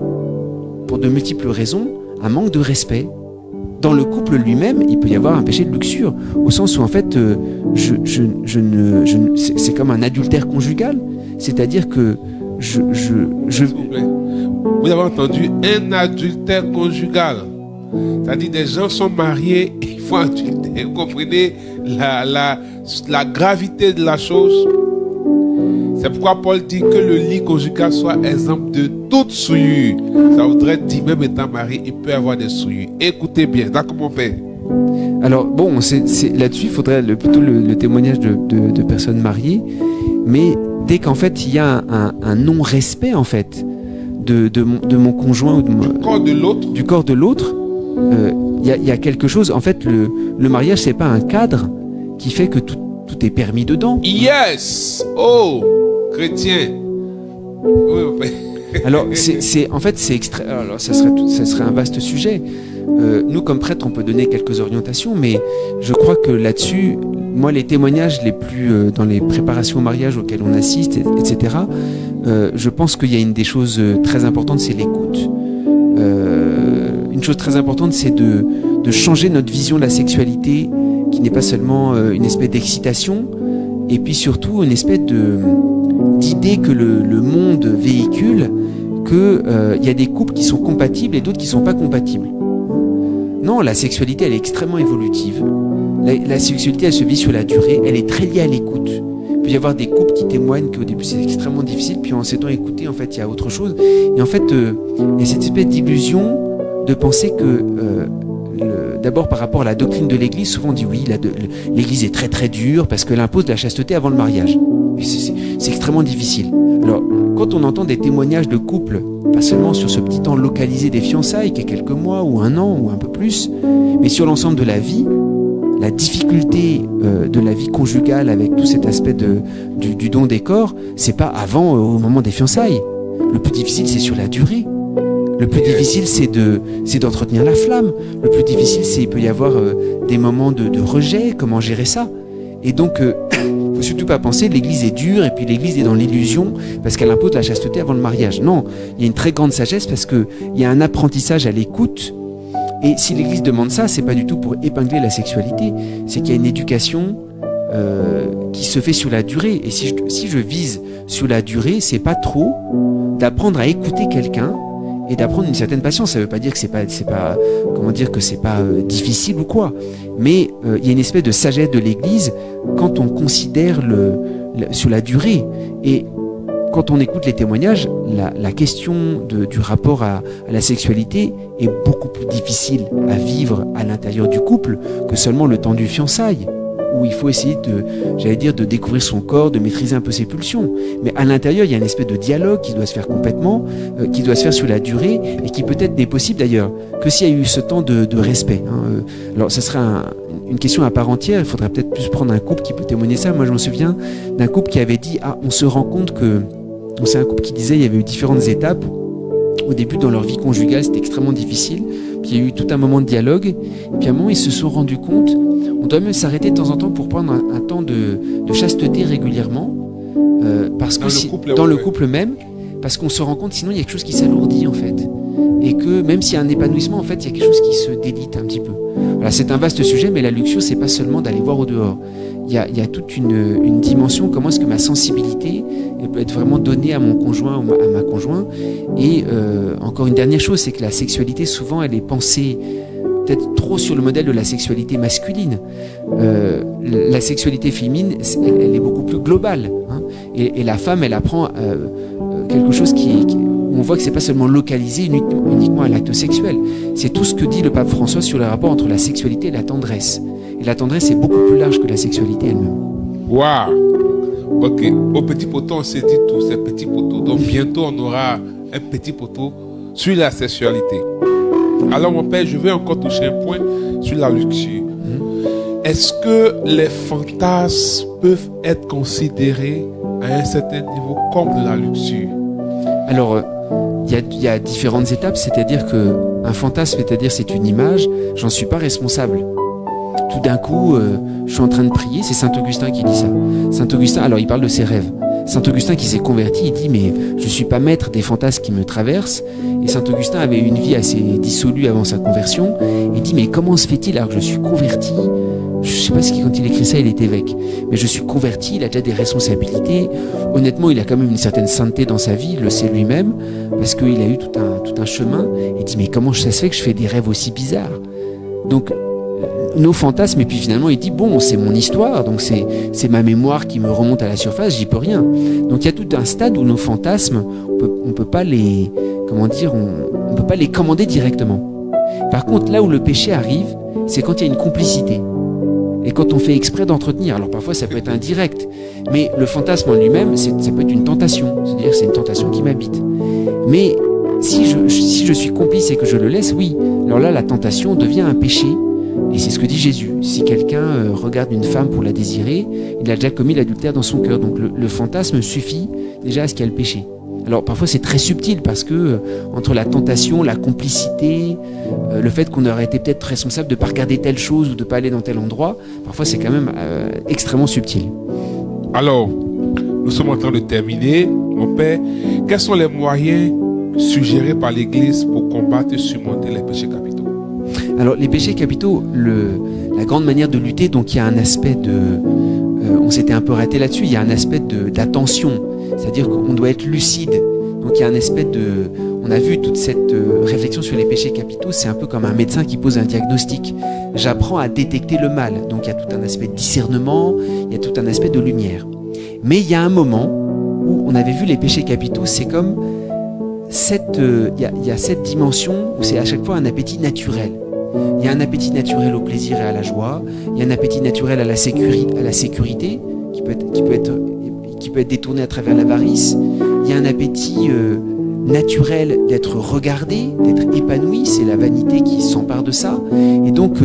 pour de multiples raisons, un manque de respect. Dans le couple lui-même, il peut y avoir un péché de luxure, au sens où en fait, c'est comme un adultère conjugal, c'est-à-dire que S'il vous plaît. Vous avez entendu un adultère conjugal. C'est-à-dire des gens sont mariés, ils font adultère. Vous comprenez la gravité de la chose? C'est pourquoi Paul dit que le lit conjugal soit exemple de toute souillure. Ça voudrait dire, même étant marié, il peut y avoir des souillures. Écoutez bien, d'accord mon père? Alors bon, là-dessus, il faudrait plutôt le témoignage de personnes mariées, mais dès qu'en fait il y a un non-respect en fait de mon conjoint ou du corps de l'autre, il y a quelque chose. En fait, le mariage, c'est pas un cadre qui fait que tout est permis dedans. Yes. Oh, chrétien. Oui. Alors, en fait, c'est extrait. Alors, ça serait un vaste sujet. Nous, comme prêtres, on peut donner quelques orientations, mais je crois que là-dessus, moi, les témoignages les plus dans les préparations au mariage auxquelles on assiste, etc., je pense qu'il y a une des choses très importantes, c'est l'écoute. Une chose très importante, c'est de changer notre vision de la sexualité, qui n'est pas seulement une espèce d'excitation, et puis surtout une espèce d'idée que le monde véhicule, qu'il y a des couples qui sont compatibles et d'autres qui ne sont pas compatibles. Non, la sexualité, elle est extrêmement évolutive. La sexualité, elle se vit sur la durée, elle est très liée à l'écoute. Il peut y avoir des couples qui témoignent qu'au début c'est extrêmement difficile, puis en s'étant écouté, en fait, il y a autre chose. Et en fait, il y a cette espèce d'illusion de penser que, d'abord par rapport à la doctrine de l'Église, souvent on dit oui, l'Église est très très dure parce qu'elle impose de la chasteté avant le mariage. Et c'est extrêmement difficile. Alors, quand on entend des témoignages de couples, pas seulement sur ce petit temps localisé des fiançailles, qui est quelques mois ou un an ou un peu plus, mais sur l'ensemble de la vie, la difficulté de la vie conjugale avec tout cet aspect du don des corps, c'est pas avant, au moment des fiançailles. Le plus difficile, c'est sur la durée. Le plus difficile, c'est d'entretenir la flamme. Le plus difficile, il peut y avoir des moments de rejet, comment gérer ça. Et donc, faut surtout pas penser l'Église est dure et puis l'Église est dans l'illusion parce qu'elle impose la chasteté avant le mariage. Non, il y a une très grande sagesse parce qu'il y a un apprentissage à l'écoute. Et si l'Église demande ça, c'est pas du tout pour épingler la sexualité, c'est qu'il y a une éducation qui se fait sur la durée. Et si je vise sur la durée, c'est pas trop d'apprendre à écouter quelqu'un et d'apprendre une certaine patience. Ça veut pas dire que c'est pas difficile ou quoi. Mais il y a une espèce de sagesse de l'Église quand on considère sur la durée. Et quand on écoute les témoignages, la question du rapport à la sexualité est beaucoup plus difficile à vivre à l'intérieur du couple que seulement le temps du fiançailles, où il faut essayer de découvrir son corps, de maîtriser un peu ses pulsions. Mais à l'intérieur, il y a une espèce de dialogue qui doit se faire complètement, qui doit se faire sur la durée, et qui peut-être n'est possible d'ailleurs que s'il y a eu ce temps de respect. Alors, ça sera une question à part entière. Il faudrait peut-être plus prendre un couple qui peut témoigner ça. Moi, je me souviens d'un couple qui avait dit on se rend compte que... C'est un couple qui disait il y avait eu différentes étapes. Au début, dans leur vie conjugale, c'était extrêmement difficile. Puis il y a eu tout un moment de dialogue. Et puis à un moment, ils se sont rendus compte, on doit même s'arrêter de temps en temps pour prendre un temps de chasteté régulièrement. Parce que dans le couple même, parce qu'on se rend compte, sinon il y a quelque chose qui s'alourdit en fait. Et que même s'il y a un épanouissement, en fait, il y a quelque chose qui se délite un petit peu. Voilà, c'est un vaste sujet, mais la luxure, c'est pas seulement d'aller voir au dehors. Il y a toute une dimension, comment est-ce que ma sensibilité peut être vraiment donnée à mon conjoint ou à ma conjointe. Et encore une dernière chose, c'est que la sexualité, souvent, elle est pensée peut-être trop sur le modèle de la sexualité masculine. La sexualité féminine, elle est beaucoup plus globale. Et la femme, elle apprend quelque chose où on voit que c'est pas seulement localisé uniquement à l'acte sexuel. C'est tout ce que dit le pape François sur le rapport entre la sexualité et la tendresse. Et la tendresse est beaucoup plus large que la sexualité elle-même. Waouh! Ok, au petit poteau, on s'est dit tout, c'est petit poteau. Donc bientôt, on aura un petit poteau sur la sexualité. Alors mon père, je vais encore toucher un point sur la luxure. Est-ce que les fantasmes peuvent être considérés à un certain niveau comme de la luxure? Alors, il y a différentes étapes, c'est-à-dire qu'un fantasme, c'est une image, j'en suis pas responsable. Tout d'un coup, je suis en train de prier, c'est Saint Augustin qui dit ça. Saint Augustin, alors il parle de ses rêves. Saint Augustin qui s'est converti, il dit mais je suis pas maître des fantasmes qui me traversent. Et Saint Augustin avait une vie assez dissolue avant sa conversion. Il dit mais comment se fait-il alors que je suis converti? Je sais pas si quand il écrit ça il est évêque, mais je suis converti, il a déjà des responsabilités. Honnêtement, il a quand même une certaine sainteté dans sa vie, il le sait lui-même, parce qu'il a eu tout un chemin. Il dit mais comment ça se fait que je fais des rêves aussi bizarres? Donc nos fantasmes, et puis finalement il dit bon, c'est mon histoire, donc c'est ma mémoire qui me remonte à la surface, j'y peux rien. Donc il y a tout un stade où nos fantasmes, on peut pas les, on peut pas les commander directement. Par contre, là où le péché arrive, c'est quand il y a une complicité. Et quand on fait exprès d'entretenir, alors parfois ça peut être indirect, mais le fantasme en lui-même, ça peut être une tentation, c'est-à-dire que c'est une tentation qui m'habite. Mais si je suis complice et que je le laisse, oui, alors là la tentation devient un péché. Et c'est ce que dit Jésus. Si quelqu'un regarde une femme pour la désirer, il a déjà commis l'adultère dans son cœur. Donc le fantasme suffit déjà à ce qu'il y ait le péché. Alors parfois c'est très subtil parce que entre la tentation, la complicité, le fait qu'on aurait été peut-être responsable de ne pas regarder telle chose ou de ne pas aller dans tel endroit, parfois c'est quand même extrêmement subtil. Alors, nous sommes en train de terminer. Mon père, quels sont les moyens suggérés par l'Église pour combattre et surmonter les péchés capitaux? Alors les péchés capitaux, la grande manière de lutter, donc il y a un aspect on s'était un peu raté là-dessus, il y a un aspect d'attention, c'est-à-dire qu'on doit être lucide. Donc il y a un aspect on a vu toute cette réflexion sur les péchés capitaux, c'est un peu comme un médecin qui pose un diagnostic. J'apprends à détecter le mal, donc il y a tout un aspect de discernement, il y a tout un aspect de lumière. Mais il y a un moment où on avait vu les péchés capitaux, c'est comme il y a cette dimension où c'est à chaque fois un appétit naturel. Il y a un appétit naturel au plaisir et à la joie. Il y a un appétit naturel à la sécurité qui peut être détourné à travers l'avarice. Il y a un appétit naturel d'être regardé, d'être épanoui. C'est la vanité qui s'empare de ça. Et donc,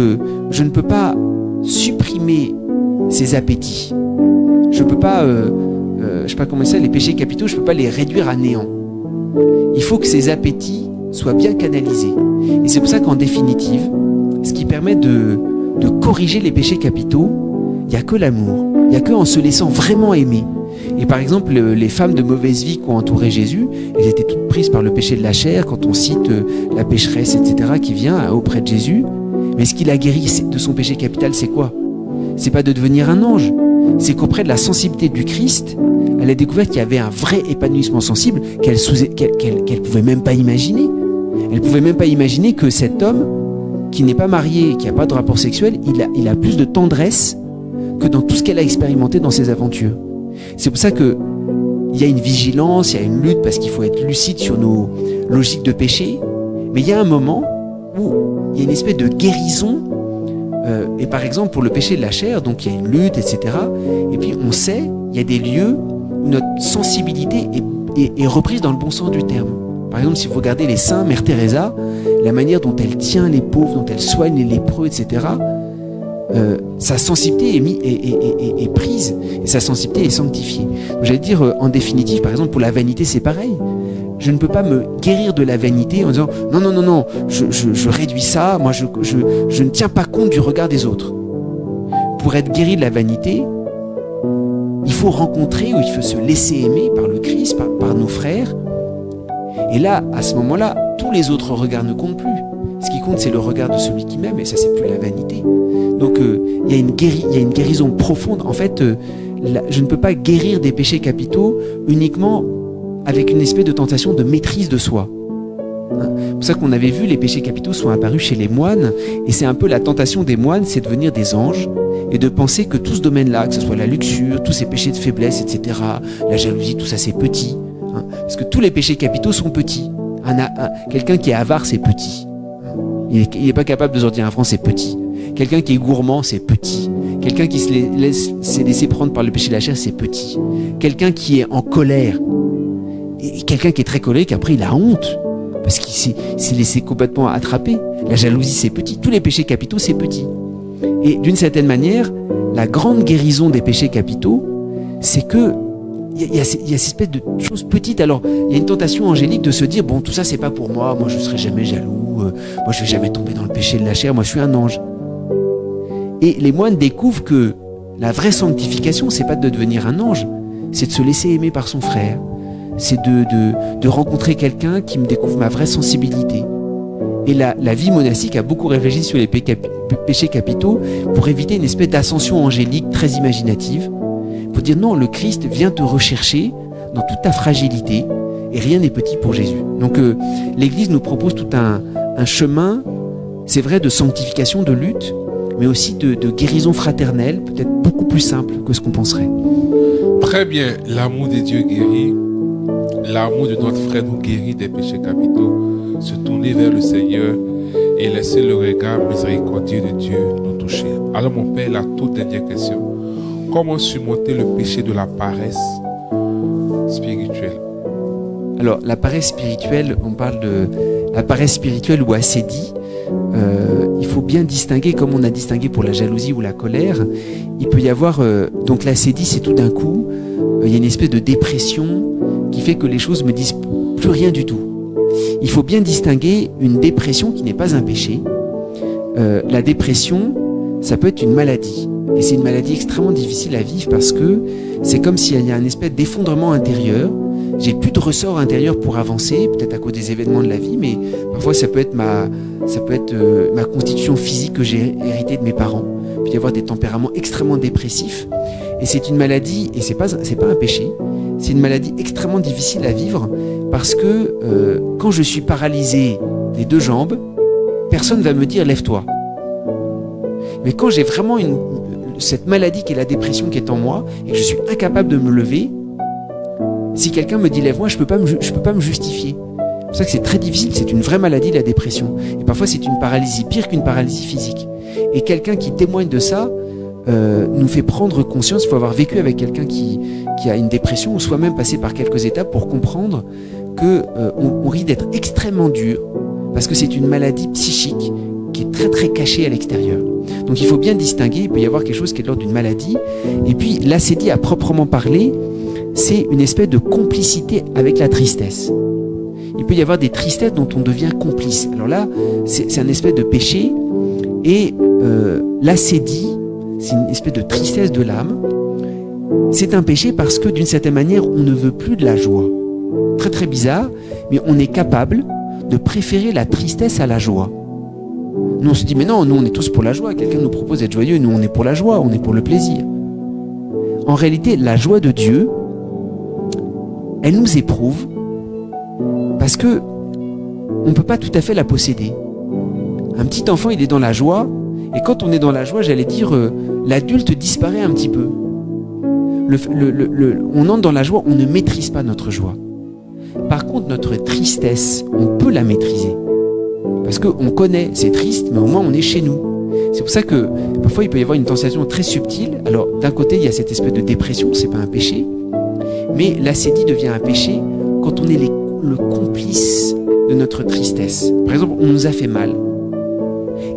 je ne peux pas supprimer ces appétits. Je peux pas, je sais pas comment ça, les péchés capitaux, je peux pas les réduire à néant. Il faut que ces appétits soient bien canalisés. Et c'est pour ça qu'en définitive, ce qui permet de corriger les péchés capitaux, il n'y a que l'amour. Il n'y a que en se laissant vraiment aimer. Et par exemple, les femmes de mauvaise vie qui ont entouré Jésus, elles étaient toutes prises par le péché de la chair, quand on cite la pécheresse, etc., qui vient auprès de Jésus. Mais ce qui l'a guéri de son péché capital, c'est quoi? C'est pas de devenir un ange. C'est qu'auprès de la sensibilité du Christ, elle a découvert qu'il y avait un vrai épanouissement sensible qu'elle pouvait même pas imaginer. Elle pouvait même pas imaginer que cet homme, qui n'est pas marié, qui n'a pas de rapport sexuel, il a plus de tendresse que dans tout ce qu'elle a expérimenté dans ses aventures. C'est pour ça que il y a une vigilance, il y a une lutte, parce qu'il faut être lucide sur nos logiques de péché. Mais il y a un moment où il y a une espèce de guérison. Et par exemple, pour le péché de la chair, donc il y a une lutte, etc. Et puis on sait, il y a des lieux où notre sensibilité est reprise dans le bon sens du terme. Par exemple, si vous regardez les saints, Mère Teresa, la manière dont elle tient les pauvres, dont elle soigne les lépreux, etc., sa sensibilité est prise, et sa sensibilité est sanctifiée. Donc, j'allais dire, en définitive, par exemple, pour la vanité, c'est pareil. Je ne peux pas me guérir de la vanité en disant « Non, je réduis ça, moi je ne tiens pas compte du regard des autres. » Pour être guéri de la vanité, il faut rencontrer, ou il faut se laisser aimer par le Christ, par nos frères. Et là, à ce moment-là, tous les autres regards ne comptent plus. Ce qui compte, c'est le regard de celui qui m'aime, et ça, c'est plus la vanité. Donc, il y a une guérison profonde. En fait, je ne peux pas guérir des péchés capitaux uniquement avec une espèce de tentation de maîtrise de soi. C'est pour ça qu'on avait vu les péchés capitaux sont apparus chez les moines, et c'est un peu la tentation des moines, c'est de devenir des anges, et de penser que tout ce domaine-là, que ce soit la luxure, tous ces péchés de faiblesse, etc., la jalousie, tout ça, c'est petit. Parce que tous les péchés capitaux sont petits. Quelqu'un qui est avare, c'est petit. Il n'est pas capable de sortir un franc, c'est petit. Quelqu'un qui est gourmand, c'est petit. Quelqu'un qui s'est laissé prendre par le péché de la chair, c'est petit. Quelqu'un qui est en colère, et quelqu'un qui est très colérique, après il a honte, parce qu'il s'est laissé complètement attraper. La jalousie, c'est petit. Tous les péchés capitaux, c'est petit. Et d'une certaine manière, la grande guérison des péchés capitaux, c'est que il y a cette espèce de choses petites. Alors, il y a une tentation angélique de se dire, bon, tout ça, c'est pas pour moi je serai jamais jaloux, moi je vais jamais tomber dans le péché de la chair, moi je suis un ange. Et les moines découvrent que la vraie sanctification, c'est pas de devenir un ange, c'est de se laisser aimer par son frère, c'est de rencontrer quelqu'un qui me découvre ma vraie sensibilité. Et la vie monastique a beaucoup réfléchi sur les péchés capitaux pour éviter une espèce d'ascension angélique très imaginative, pour dire non, le Christ vient te rechercher dans toute ta fragilité, et rien n'est petit pour Jésus. Donc l'Église nous propose tout un chemin, c'est vrai, de sanctification, de lutte, mais aussi de guérison fraternelle, peut-être beaucoup plus simple que ce qu'on penserait. Très bien, l'amour de Dieu guérit, l'amour de notre frère nous guérit des péchés capitaux. Se tourner vers le Seigneur et laisser le regard miséricordieux de Dieu nous toucher. Alors mon Père, la toute dernière question. Comment surmonter le péché de la paresse spirituelle? Alors, la paresse spirituelle, on parle de la paresse spirituelle ou assédie. Il faut bien distinguer, comme on a distingué pour la jalousie ou la colère, il peut y avoir... donc l'assédie, c'est tout d'un coup, il y a une espèce de dépression qui fait que les choses me disent plus rien du tout. Il faut bien distinguer une dépression qui n'est pas un péché. La dépression, ça peut être une maladie. Et c'est une maladie extrêmement difficile à vivre parce que c'est comme s'il y a un espèce d'effondrement intérieur. J'ai plus de ressort intérieur pour avancer, peut-être à cause des événements de la vie, mais parfois ça peut être ma constitution physique que j'ai héritée de mes parents. Il peut y avoir des tempéraments extrêmement dépressifs. Et c'est une maladie, et c'est pas un péché, c'est une maladie extrêmement difficile à vivre parce que quand je suis paralysé des deux jambes, personne ne va me dire « lève-toi ». Mais quand j'ai vraiment cette maladie qui est la dépression qui est en moi et que je suis incapable de me lever, si quelqu'un me dit lève-moi, je peux pas me justifier. C'est pour ça que c'est très difficile, c'est une vraie maladie, la dépression. Et parfois c'est une paralysie, pire qu'une paralysie physique. Et quelqu'un qui témoigne de ça nous fait prendre conscience, il faut avoir vécu avec quelqu'un qui a une dépression ou soi-même passer par quelques étapes pour comprendre qu'on risque d'être extrêmement dur parce que c'est une maladie psychique qui est très très cachée à l'extérieur. Donc il faut bien distinguer, il peut y avoir quelque chose qui est de l'ordre d'une maladie. Et puis l'acédie à proprement parler, c'est une espèce de complicité avec la tristesse. Il peut y avoir des tristesses dont on devient complice. Alors là, c'est un espèce de péché. Et l'acédie, c'est une espèce de tristesse de l'âme. C'est un péché parce que d'une certaine manière, on ne veut plus de la joie. Très très bizarre, mais on est capable de préférer la tristesse à la joie. Nous on se dit, mais non, nous on est tous pour la joie. Quelqu'un nous propose d'être joyeux, nous on est pour la joie, on est pour le plaisir. En réalité, la joie de Dieu, elle nous éprouve parce que on ne peut pas tout à fait la posséder. Un petit enfant, il est dans la joie, et quand on est dans la joie, j'allais dire, l'adulte disparaît un petit peu. On entre dans la joie, on ne maîtrise pas notre joie. Par contre, notre tristesse, on peut la maîtriser. Parce qu'on connaît, c'est triste, mais au moins on est chez nous. C'est pour ça que parfois il peut y avoir une tentation très subtile. Alors d'un côté, il y a cette espèce de dépression, c'est pas un péché, mais l'acédie devient un péché quand on est le complice de notre tristesse. Par exemple, on nous a fait mal,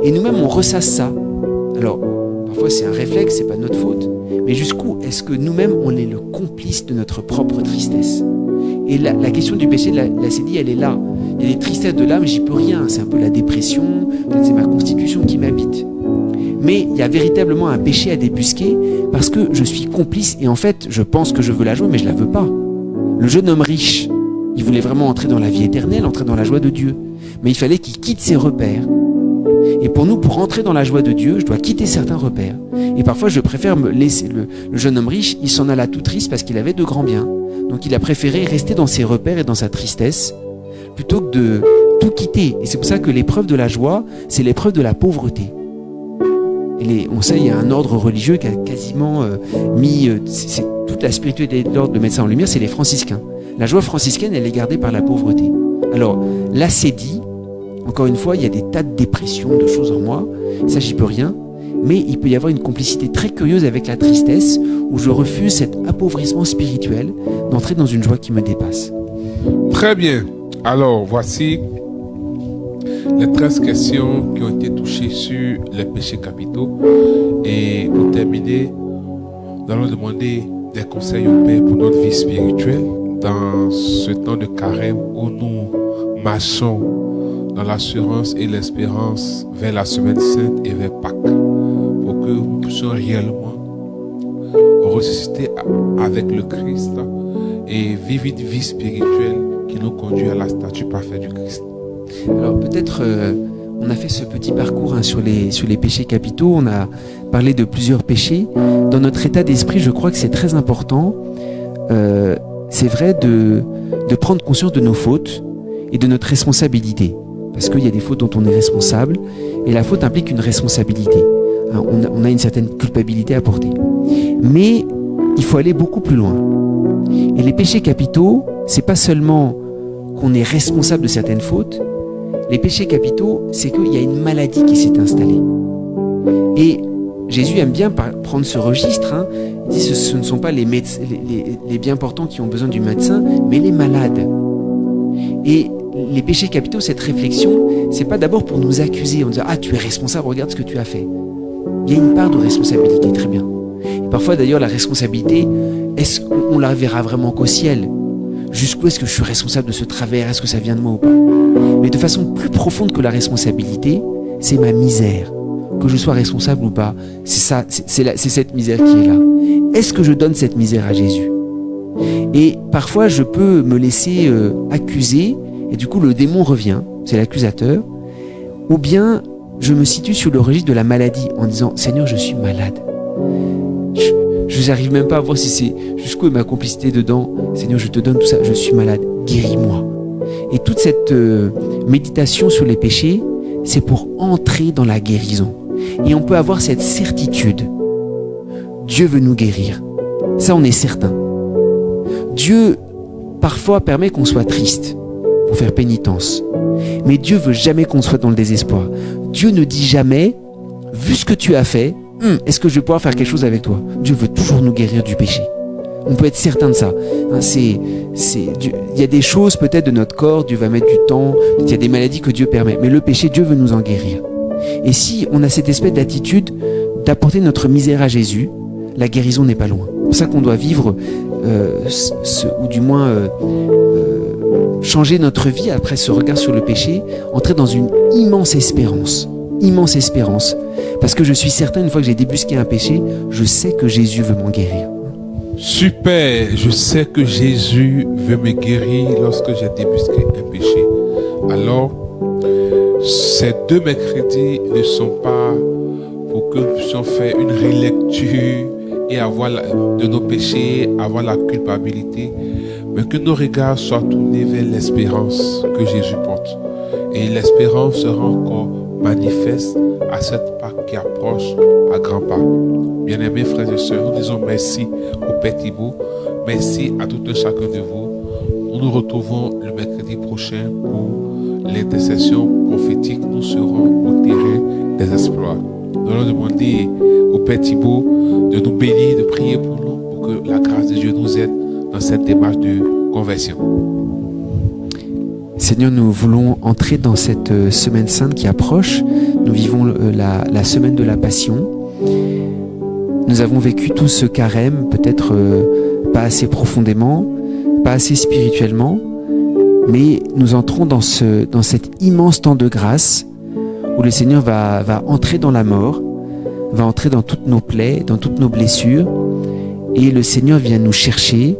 et nous-mêmes on ressasse ça. Alors parfois c'est un réflexe, c'est pas notre faute, mais jusqu'où est-ce que nous-mêmes on est le complice de notre propre tristesse? Et la question du péché de l'acédie, elle est là. Il y a des tristesses de l'âme, j'y peux rien. C'est un peu la dépression, peut-être c'est ma constitution qui m'habite. Mais il y a véritablement un péché à débusquer parce que je suis complice et en fait, je pense que je veux la joie, mais je la veux pas. Le jeune homme riche, il voulait vraiment entrer dans la vie éternelle, entrer dans la joie de Dieu. Mais il fallait qu'il quitte ses repères. Et pour nous, pour entrer dans la joie de Dieu, je dois quitter certains repères. Et parfois, je préfère me laisser. Le jeune homme riche, il s'en alla tout triste parce qu'il avait de grands biens. Donc il a préféré rester dans ses repères et dans sa tristesse plutôt que de tout quitter. Et c'est pour ça que l'épreuve de la joie, c'est l'épreuve de la pauvreté. On sait, il y a un ordre religieux qui a quasiment mis toute la spiritualité de l'ordre de mettre ça en lumière, c'est les franciscains. La joie franciscaine, elle est gardée par la pauvreté. Alors, l'acédie, encore une fois, il y a des tas de dépressions, de choses en moi, ça j'y peux rien, mais il peut y avoir une complicité très curieuse avec la tristesse, où je refuse cet appauvrissement spirituel d'entrer dans une joie qui me dépasse. Très bien. Alors, voici les 13 questions qui ont été touchées sur les péchés capitaux. Et pour terminer, nous allons demander des conseils au Père pour notre vie spirituelle dans ce temps de carême où nous marchons dans l'assurance et l'espérance vers la semaine sainte et vers Pâques, pour que nous puissions réellement ressusciter avec le Christ et vivre une vie spirituelle qui nous conduit à la statue parfaite du Christ. Alors peut-être on a fait ce petit parcours sur les péchés capitaux, on a parlé de plusieurs péchés. Dans notre état d'esprit, je crois que c'est très important, c'est vrai de prendre conscience de nos fautes et de notre responsabilité. Parce qu'il y a des fautes dont on est responsable, et la faute implique une responsabilité. On a une certaine culpabilité à porter. Mais il faut aller beaucoup plus loin. Et les péchés capitaux, c'est pas seulement qu'on est responsable de certaines fautes. Les péchés capitaux, c'est qu'il y a une maladie qui s'est installée. Et Jésus aime bien prendre ce registre. Il dit ce ne sont pas les bien portants qui ont besoin du médecin, mais les malades. Et les péchés capitaux, cette réflexion, c'est pas d'abord pour nous accuser en disant « Ah, tu es responsable, regarde ce que tu as fait ». Il y a une part de responsabilité, très bien. Et parfois d'ailleurs, la responsabilité, est-ce qu'on la verra vraiment qu'au ciel? Jusqu'où est-ce que je suis responsable de ce travers? Est-ce que ça vient de moi ou pas? Mais de façon plus profonde que la responsabilité, c'est ma misère. Que je sois responsable ou pas, c'est ça, c'est cette misère qui est là. Est-ce que je donne cette misère à Jésus? Et parfois, je peux me laisser accuser, et du coup, le démon revient, c'est l'accusateur, ou bien je me situe sur le registre de la maladie en disant « Seigneur, je suis malade. » Je n'arrive même pas à voir si c'est jusqu'où est ma complicité dedans. « Seigneur, je te donne tout ça, je suis malade, guéris-moi. » Et toute cette méditation sur les péchés, c'est pour entrer dans la guérison. Et on peut avoir cette certitude. Dieu veut nous guérir. Ça, on est certain. Dieu, parfois, permet qu'on soit triste pour faire pénitence. Mais Dieu veut jamais qu'on soit dans le désespoir. Dieu ne dit jamais, vu ce que tu as fait, est-ce que je vais pouvoir faire quelque chose avec toi? Dieu veut toujours nous guérir du péché. On peut être certain de ça. Il y a des choses peut-être de notre corps, Dieu va mettre du temps, il y a des maladies que Dieu permet. Mais le péché, Dieu veut nous en guérir. Et si on a cette espèce d'attitude d'apporter notre misère à Jésus, la guérison n'est pas loin. C'est pour ça qu'on doit vivre, ou du moins changer notre vie après ce regard sur le péché, entrer dans une immense espérance. Immense espérance. Parce que je suis certain, une fois que j'ai débusqué un péché, je sais que Jésus veut m'en guérir. Super, je sais que Jésus veut me guérir lorsque j'ai débusqué un péché. Alors, ces 2 mercredis ne sont pas pour que nous puissions faire une relecture et avoir de nos péchés, avoir la culpabilité, mais que nos regards soient tournés vers l'espérance que Jésus porte. Et l'espérance sera encore manifeste à cette Pâque qui approche à grands pas. Bien-aimés frères et sœurs, nous disons merci au Père Thibaut, merci à tout un chacun de vous. Nous nous retrouvons le mercredi prochain pour l'intercession prophétique. Nous serons au terrain des exploits. Nous allons demander au Père Thibaut de nous bénir, de prier pour nous, pour que la grâce de Dieu nous aide dans cette démarche de conversion. Seigneur, nous voulons entrer dans cette semaine sainte qui approche. Nous vivons la semaine de la Passion. Nous avons vécu tout ce carême, peut-être pas assez profondément, pas assez spirituellement, mais nous entrons dans cet immense temps de grâce où le Seigneur va entrer dans la mort, va entrer dans toutes nos plaies, dans toutes nos blessures, et le Seigneur vient nous chercher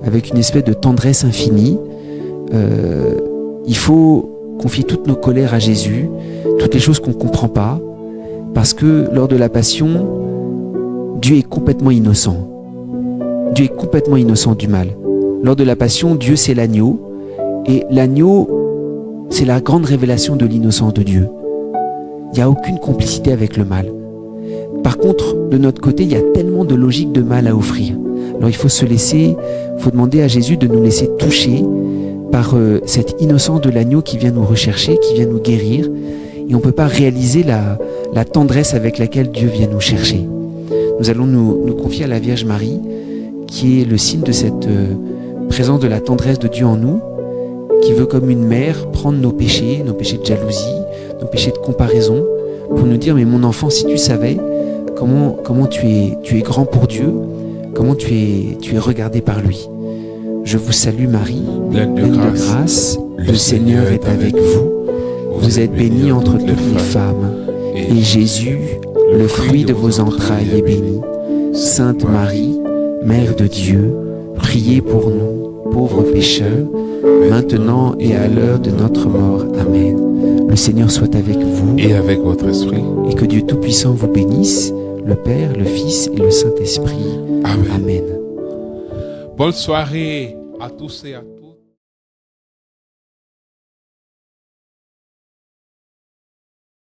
avec une espèce de tendresse infinie. Il faut confier toutes nos colères à Jésus, toutes les choses qu'on ne comprend pas, parce que lors de la Passion, Dieu est complètement innocent. Dieu est complètement innocent du mal. Lors de la Passion, Dieu c'est l'agneau, et l'agneau, c'est la grande révélation de l'innocence de Dieu. Il n'y a aucune complicité avec le mal. Par contre, de notre côté, il y a tellement de logique de mal à offrir. Alors il faut faut demander à Jésus de nous laisser toucher par cette innocence de l'agneau qui vient nous rechercher, qui vient nous guérir. Et on ne peut pas réaliser la tendresse avec laquelle Dieu vient nous chercher. Nous allons nous confier à la Vierge Marie, qui est le signe de cette présence de la tendresse de Dieu en nous, qui veut comme une mère prendre nos péchés de jalousie, nos péchés de comparaison, pour nous dire, mais mon enfant, si tu savais comment tu es grand pour Dieu, comment tu es regardé par lui. Je vous salue Marie, pleine de grâce, le Seigneur est avec vous. Vous êtes bénie entre toutes les femmes, et Jésus, le fruit de vos entrailles, est béni. Sainte Marie, Mère de Dieu, priez pour nous, pauvres pécheurs, maintenant et à l'heure de notre mort. Amen. Le Seigneur soit avec vous et avec votre esprit, et que Dieu Tout-Puissant vous bénisse, le Père, le Fils et le Saint-Esprit. Amen. Amen. Bonne soirée à tous et à toutes.